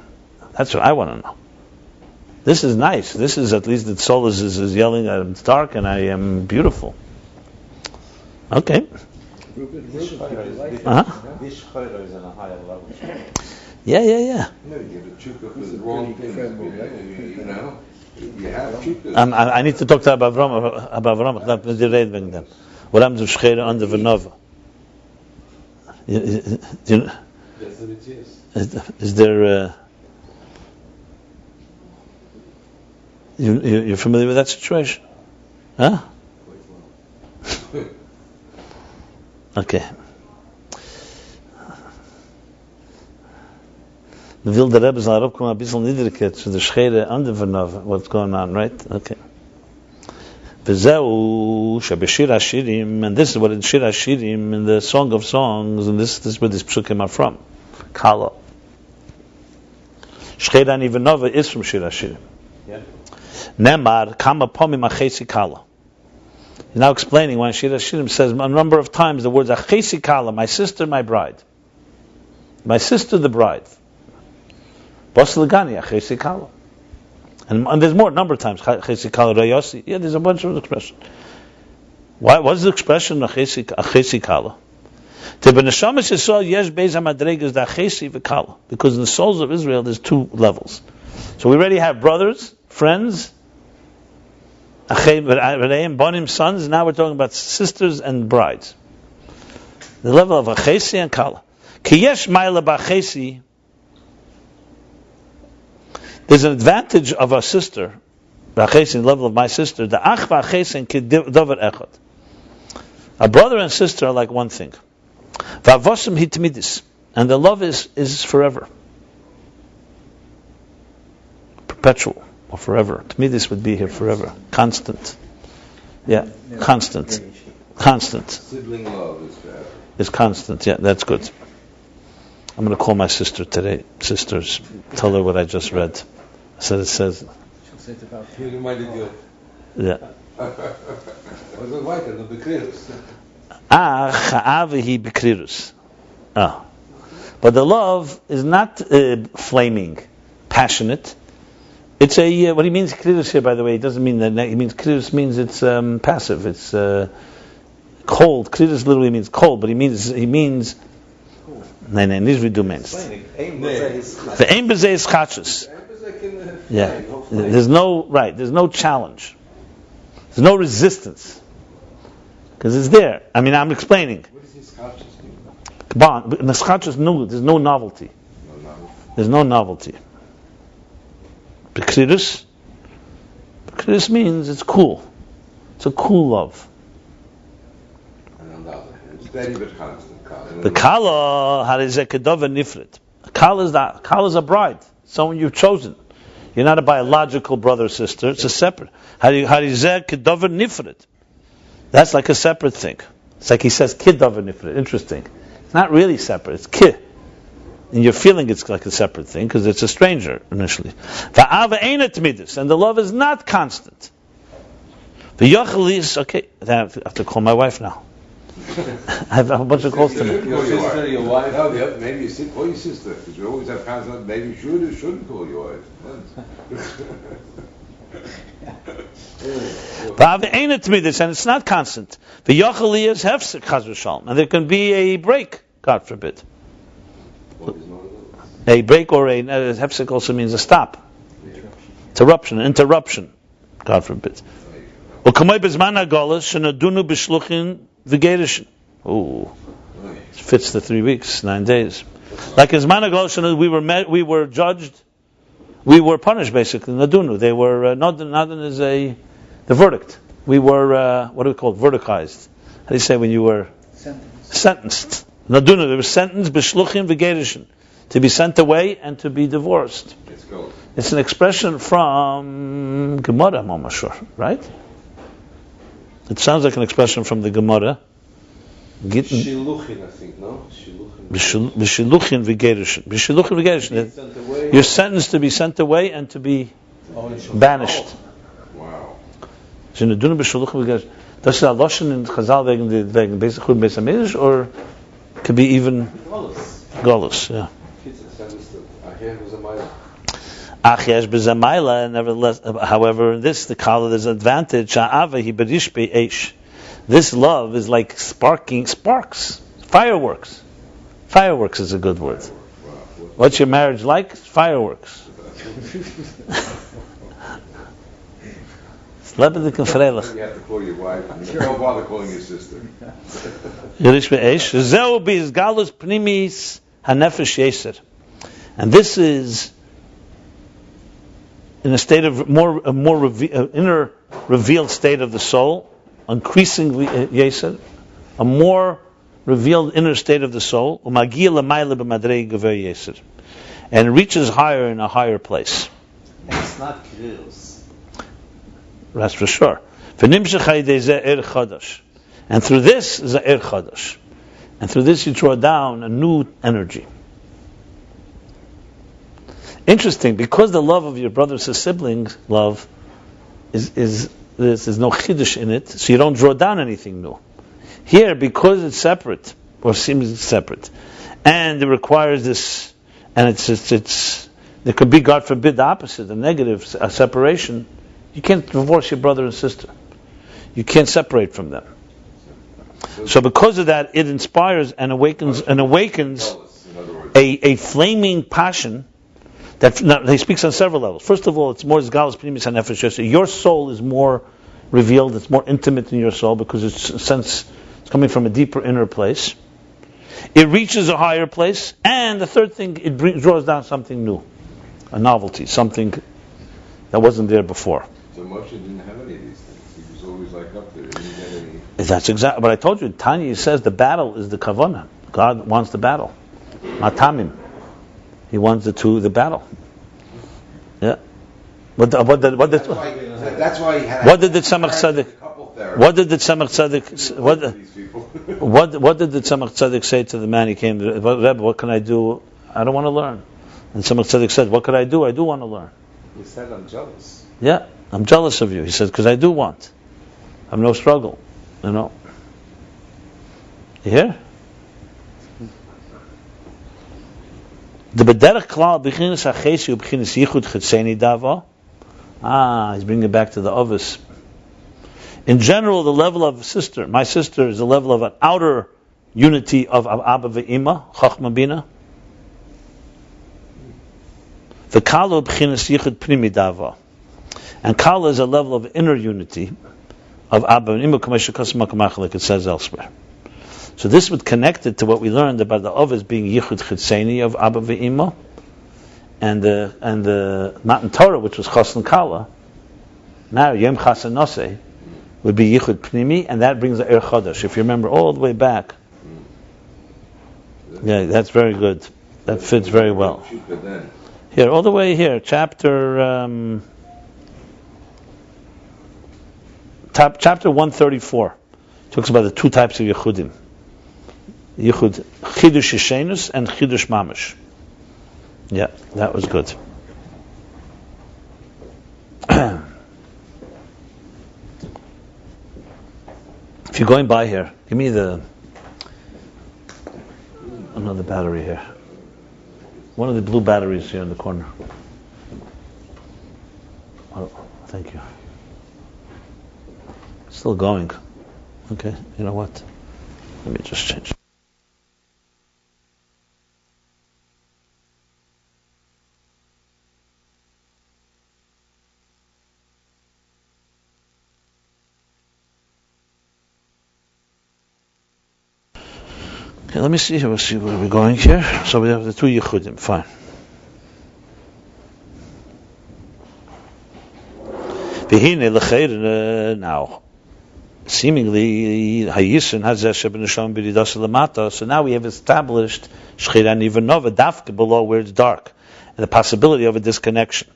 Speaker 1: That's what I want to know. This is nice. This is at least the soul is yelling, it's dark and I am beautiful. Okay.
Speaker 5: This is on a higher level.
Speaker 1: Yeah.
Speaker 2: No, you get a chukka for the wrong thing. You have chukka.
Speaker 1: I need to talk to Abba Avram. What happens if Shcheira under Venova? Is there? You're familiar with that situation? Huh? Okay. The Wilde Rebbe is a bisschen niedriger to the Shcheire under Venova. What's going on, right? Okay. V'zeu shebeshir hashirim, and this is what in Shir Hashirim, in the Song of Songs, and this is where these psukim are from. Kala. Shcheira ani Venova is from Shir Hashirim.
Speaker 5: Yeah.
Speaker 1: Nemar kama pomim achesi kala. He's now explaining when Shir Hashirim says a number of times the words achesi kala, my sister, my bride. My sister, the bride. Bas legani achesi kala. And there's more, a number of times. Achesi kala rayosi. Yeah, there's a bunch of expressions. Why? What is the expression achesi kala? Because in the souls of Israel there's two levels. So we already have brothers, friends, bonim, sons. Now we're talking about sisters and brides. The level of achesi and kala. Kiyesh ma'ila b'achesi. There's an advantage of a sister, b'achesi, the level of my sister. The ach v'achesi kidavar echad. A brother and sister are like one thing. V'avosim hitmidis, and the love is forever, perpetual or forever. Tmidis would be here forever, constant. Yeah, constant.
Speaker 2: Sibling love is forever.
Speaker 1: It's constant. Yeah, that's good. I'm going to call my sister today. Sisters, tell her what I just read. I said it says.
Speaker 4: She'll say it about
Speaker 3: He reminded you.
Speaker 1: Yeah.
Speaker 3: Was it weiter, the Bekrirus?
Speaker 1: Cha'avihi b'krirus. But the love is not flaming, passionate. It's a what he means krirus here, by the way. It doesn't mean that. He means krirus means it's passive. It's cold. Krirus literally means cold, but he means. Nein, nicht wie du meinst.
Speaker 5: Ve'ein b'zeh is
Speaker 1: Ve'ein b'zeh is chachus.
Speaker 3: I can
Speaker 1: Yeah.
Speaker 3: fly, hopefully.
Speaker 1: There's no challenge. There's no resistance. Because it's there. I mean, I'm explaining.
Speaker 2: What does his conscious mean?
Speaker 1: Bond. But Neschach is new. There's no novelty.
Speaker 2: No.
Speaker 1: There's no novelty. Bekridus means it's cool. It's a cool love.
Speaker 3: And on the other hand,
Speaker 2: Steady but constant. Kala.
Speaker 1: The kala harizekadova nifrit. Kala is a bride, someone you've chosen. You're not a biological brother or sister. It's a separate. Harizekadova nifrit. That's like a separate thing. It's like he says kidova nifrit. Interesting. It's not really separate. It's kid. And you're feeling it's like a separate thing because it's a stranger initially. Va'ava ain't midis, and the love is not constant. The yochel is okay. I have to call my wife now. I have a bunch of calls to make.
Speaker 3: Your sister, your wife.
Speaker 2: No, maybe you call your sister, because you always have constant. Maybe you shouldn't call your wife.
Speaker 1: Va'ava ain't midis, and it's not constant. The yochel is hefsek chas v'shalom, and there can be a break, God forbid.
Speaker 3: What is not good?
Speaker 1: A break or a hefsek also means a stop. Interruption. God forbid. U'kamay bezman ha'golos shenadunu b'shluchin v'gerishin. Ooh, fits the 3 weeks, 9 days. Like as man ha'golos, we were judged, we were punished basically. Nadunu, they were nadun is the verdict. We were what do we call it? Verdictized. How do you say when you were sentenced? Naduna, they were sentenced b'shluchin v'gerishin, to be sent away and to be divorced.
Speaker 2: Let's go.
Speaker 1: It's an expression from Gemara, Mamashur, right? It sounds like an expression from the Gemara.
Speaker 3: Shiluchin, I think, no? Shiluchin.
Speaker 1: B'shiluchin v'gerishin. B'shiluchin v'gerishin.
Speaker 3: Sent away.
Speaker 1: You're sentenced to be sent away and to be banished.
Speaker 2: Wow.
Speaker 1: Shenaduna b'shiluchin v'gerishin. Does it loshen in Chazal wegen Beis Chud Beis HaMikdash, or could be even Golus? Yeah.
Speaker 3: Kids, it's understood. I hear it was a mile.
Speaker 1: Achiyash b'zamayla, nevertheless, however, in this, the kala, there's an advantage. Ha'ava hi berish be'esh. This love is like sparks, fireworks. Fireworks is a good word. What's your marriage like? Fireworks. Lebedik and Freilich.
Speaker 2: You have to call your wife. And don't bother calling your sister.
Speaker 1: Berish be'esh. Zeu b'izgalus pnimis hanefesh yeser. And this is in a state of inner revealed state of the soul, increasingly yeser, a more revealed inner state of the soul, and it reaches higher in a higher place.
Speaker 5: It's not Kirill's.
Speaker 1: That's for sure. And through this is a chadash, and through this you draw down a new energy. Interesting, because the love of your brothers and siblings, love, there's no chiddush in it, so you don't draw down anything new. Here, because it's separate, or seems separate, and it requires this, and it's there could be, God forbid, the opposite, a negative, a separation. You can't divorce your brother and sister. You can't separate from them. So because of that, it inspires and awakens
Speaker 2: In other words.
Speaker 1: a flaming passion. Now, he speaks on several levels. First of all, it's more Zgalas Pnimis HaNefesh Yosef. Your soul is more revealed, it's more intimate in your soul because it's coming from a deeper inner place. It reaches a higher place, and the third thing, it draws down something new, a novelty, something that wasn't there before.
Speaker 2: So Moshe didn't have any of these things. He was always like up there. He didn't get any.
Speaker 1: That's exactly what I told you. Tanya says the battle is the kavanah. God wants the battle. Matamim. He wants the battle. Yeah.
Speaker 2: That's why he had.
Speaker 1: What did the Tzemach Tzedek? What did the Tzemach Tzedek? What did the Tzemach Tzedek say to the man? He came to Rebbe. What can I do? I don't want to learn. And Tzemach Tzedek said, "What could I do? I do want to learn."
Speaker 3: He said, I'm jealous.
Speaker 1: Yeah, I'm jealous of you. He said, because I do want. I have no struggle. You know. You hear? The bederach klal b'chinas hachesi u'b'chinas yichud chetzeni dava. He's bringing it back to the ovis. In general, the level of my sister, is the level of an outer unity of Abba ve'ima, Chachma Bina. The Kala b'chinas yichud primi dava. And Kala is a level of inner unity of Abba and Imma Kamesha Kasma, like it says elsewhere. So this would connect it to what we learned about the Av as being Yichud Chitzeni of Abba ve'Imma, and the Matan Torah, which was Chosn Kala. Now Yom Chasan Nosei would be Yichud Pnimi, and that brings the Er Chodesh. If you remember all the way back, yeah, that's very good. That fits very well. Here, all the way here, chapter 134 talks about the two types of Yechudim. Yichud Chidush Yishenus and Chidush Mamish. Yeah, that was good. If you're going by here, give me another battery here. One of the blue batteries here in the corner. Oh, thank you. Still going. Okay, you know what? Let me just change. Okay, let me see. We'll see where we're going here. So we have the two Yechudim. Fine. Now, seemingly, Hayisin has Shebnesham B'Ridas Lamata. So now we have established Shchira Nivanova Dafka below where it's dark, and the possibility of a disconnection.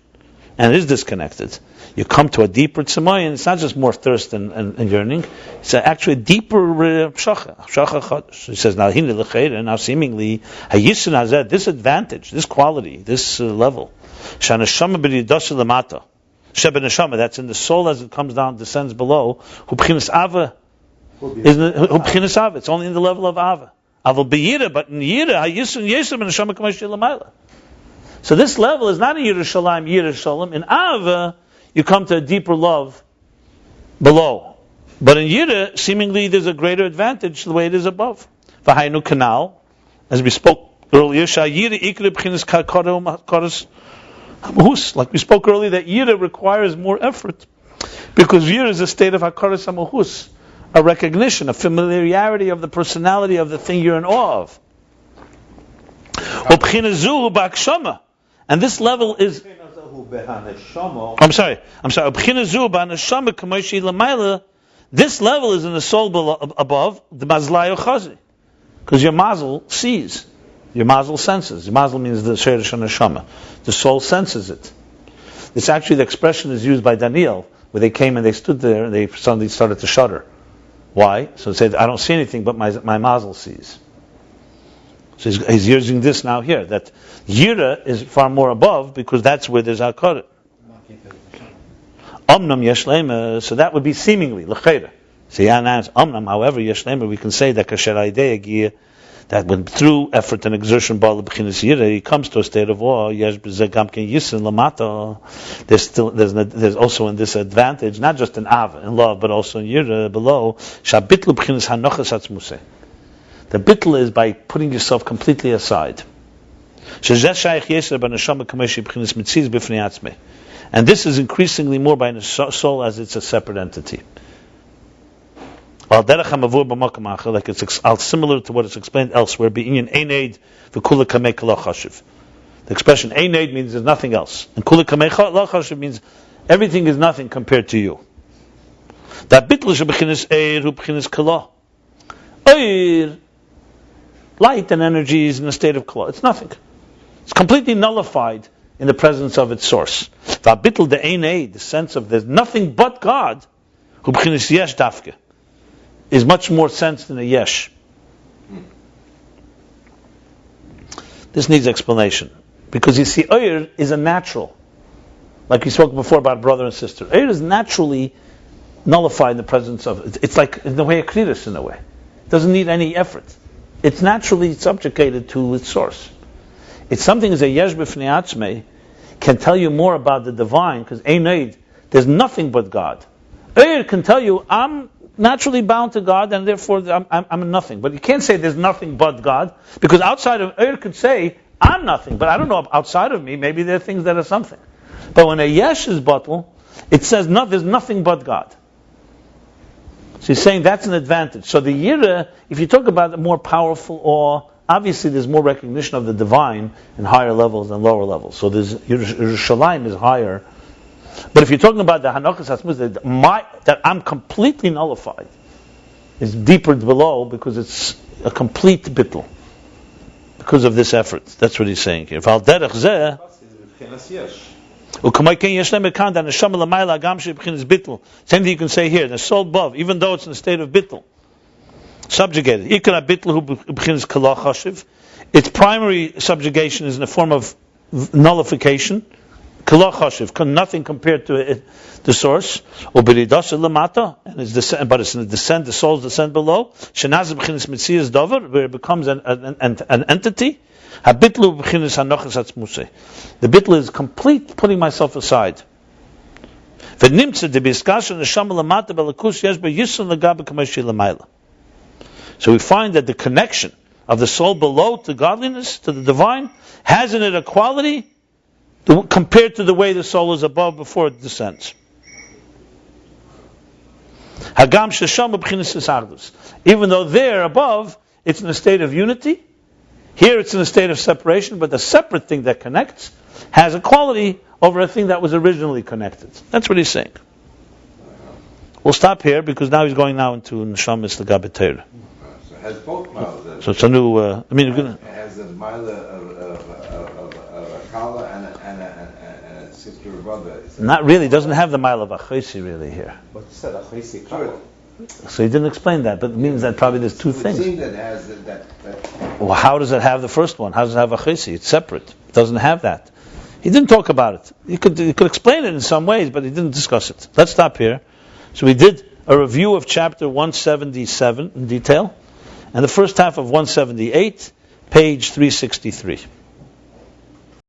Speaker 1: And it is disconnected. You come to a deeper tzimoyin. It's not just more thirst and yearning. It's actually a deeper pshacha chodesh. He says now hine l'cheira. Now seemingly hayisin hazeh, this advantage, this quality, this level. Shaneshama b'ridas lamata. Sheba neshama. That's in the soul as it comes down, descends below. Hu b'chinas ava. Hu b'chinas ava. It's only in the level of ava. Aval b'yira, but in yira hayisin yesem neshama k'mash yilamayla. So this level is not in Yerushalayim, Yerushalayim. In Ava, you come to a deeper love below. But in Yira, seemingly there's a greater advantage the way it is above. V'hainu kanal, as we spoke earlier, Sha'yira ikre b'chinas kakoros hamahus. Like we spoke earlier, that Yira requires more effort. Because Yira is a state of hakaros hamahus, a recognition, a familiarity of the personality of the thing you're in awe of. Ubchinazu b'akshama. And this level is. I'm sorry. This level is in the soul above the mazlayo chazi, because your mazel sees, your mazel senses. Your mazel means the sheirish neshama. The soul senses it. This actually the expression is used by Daniel, where they came and they stood there and they suddenly started to shudder. Why? So it said, I don't see anything, but my mazel sees. So he's using this now here, that Yira is far more above, because that's where there's Hakara. Omnam Yeshlema, so that would be seemingly, L'cheira. So Omnam, however, Yeshlema, we can say that Kasher Aidei, that when through effort and exertion, Ba'al B'chinas Yira, he comes to a state of awe, Yesh B'zeh Ken Yisin Lamata, there's also in this advantage, not just in Av, in love, but also in Yira, below, Shabitlu B'chinas Hanochas Atzmuseh. The bittul is by putting yourself completely aside. And this is increasingly more by the soul as it's a separate entity. Like it's similar to what is explained elsewhere. The expression Einaid means there's nothing else. And Kula Kamei means everything is nothing compared to you. That bittul is b'chinas eir hu b'chinas kala. Eir, light and energy is in a state of kala. It's nothing. It's completely nullified in the presence of its source. Va'bitl the Einaid, the sense of there's nothing but God, hu b'chinas yesh dafke, is much more sense than a yesh. This needs explanation. Because you see, Eir is a natural. Like we spoke before about brother and sister. Eir is naturally nullified in the presence of it. It's like in the way of Kridus in a way. It doesn't need any effort. It's naturally subjugated to its source. It's something as a yesh b'fnei atzmei can tell you more about the divine, because Einaid, there's nothing but God. Eir can tell you, I'm naturally bound to God, and therefore I'm nothing. But you can't say there's nothing but God, because outside of Eir could say, I'm nothing, but I don't know outside of me. Maybe there are things that are something. But when a yesh is batel, it says no, there's nothing but God. So he's saying that's an advantage. So the yirah, if you talk about a more powerful awe, obviously there's more recognition of the divine in higher levels than lower levels. So there's Yerushalayim is higher. But if you're talking about the Hanochas Hatzmuz, that I'm completely nullified, is deeper below because it's a complete bittul. Because of this effort. That's what he's saying here. Same thing you can say here. The soul above, even though it's in a state of bittul. Subjugated. Its primary subjugation is in the form of nullification. Nothing compared to the source. And it's descent, but it's in the descent, the souls descend below. Where it becomes an entity. The bitl is complete putting myself aside. So we find that the connection of the soul below to godliness, to the divine, has in it a quality compared to the way the soul is above before it descends. Even though there above, it's in a state of unity, here it's in a state of separation, but the separate thing that connects has a quality over a thing that was originally connected. That's what he's saying. We'll stop here because now he's going now into Neshamis L'Gabe Torah.
Speaker 2: So it has both miles.
Speaker 1: So it's a new.
Speaker 2: It has a mile of a kala and a sister or brother.
Speaker 1: Not really. It doesn't have the mile of Achesi really here.
Speaker 5: But you said Achesi Kala.
Speaker 1: So he didn't explain that, but it means that probably there's two things.
Speaker 2: That has that.
Speaker 1: Well, how does it have the first one? How does it have Achesi? It's separate. It doesn't have that. He didn't talk about it. He could explain it in some ways, but he didn't discuss it. Let's stop here. So we did a review of chapter 177 in detail, and the first half of 178, page 363.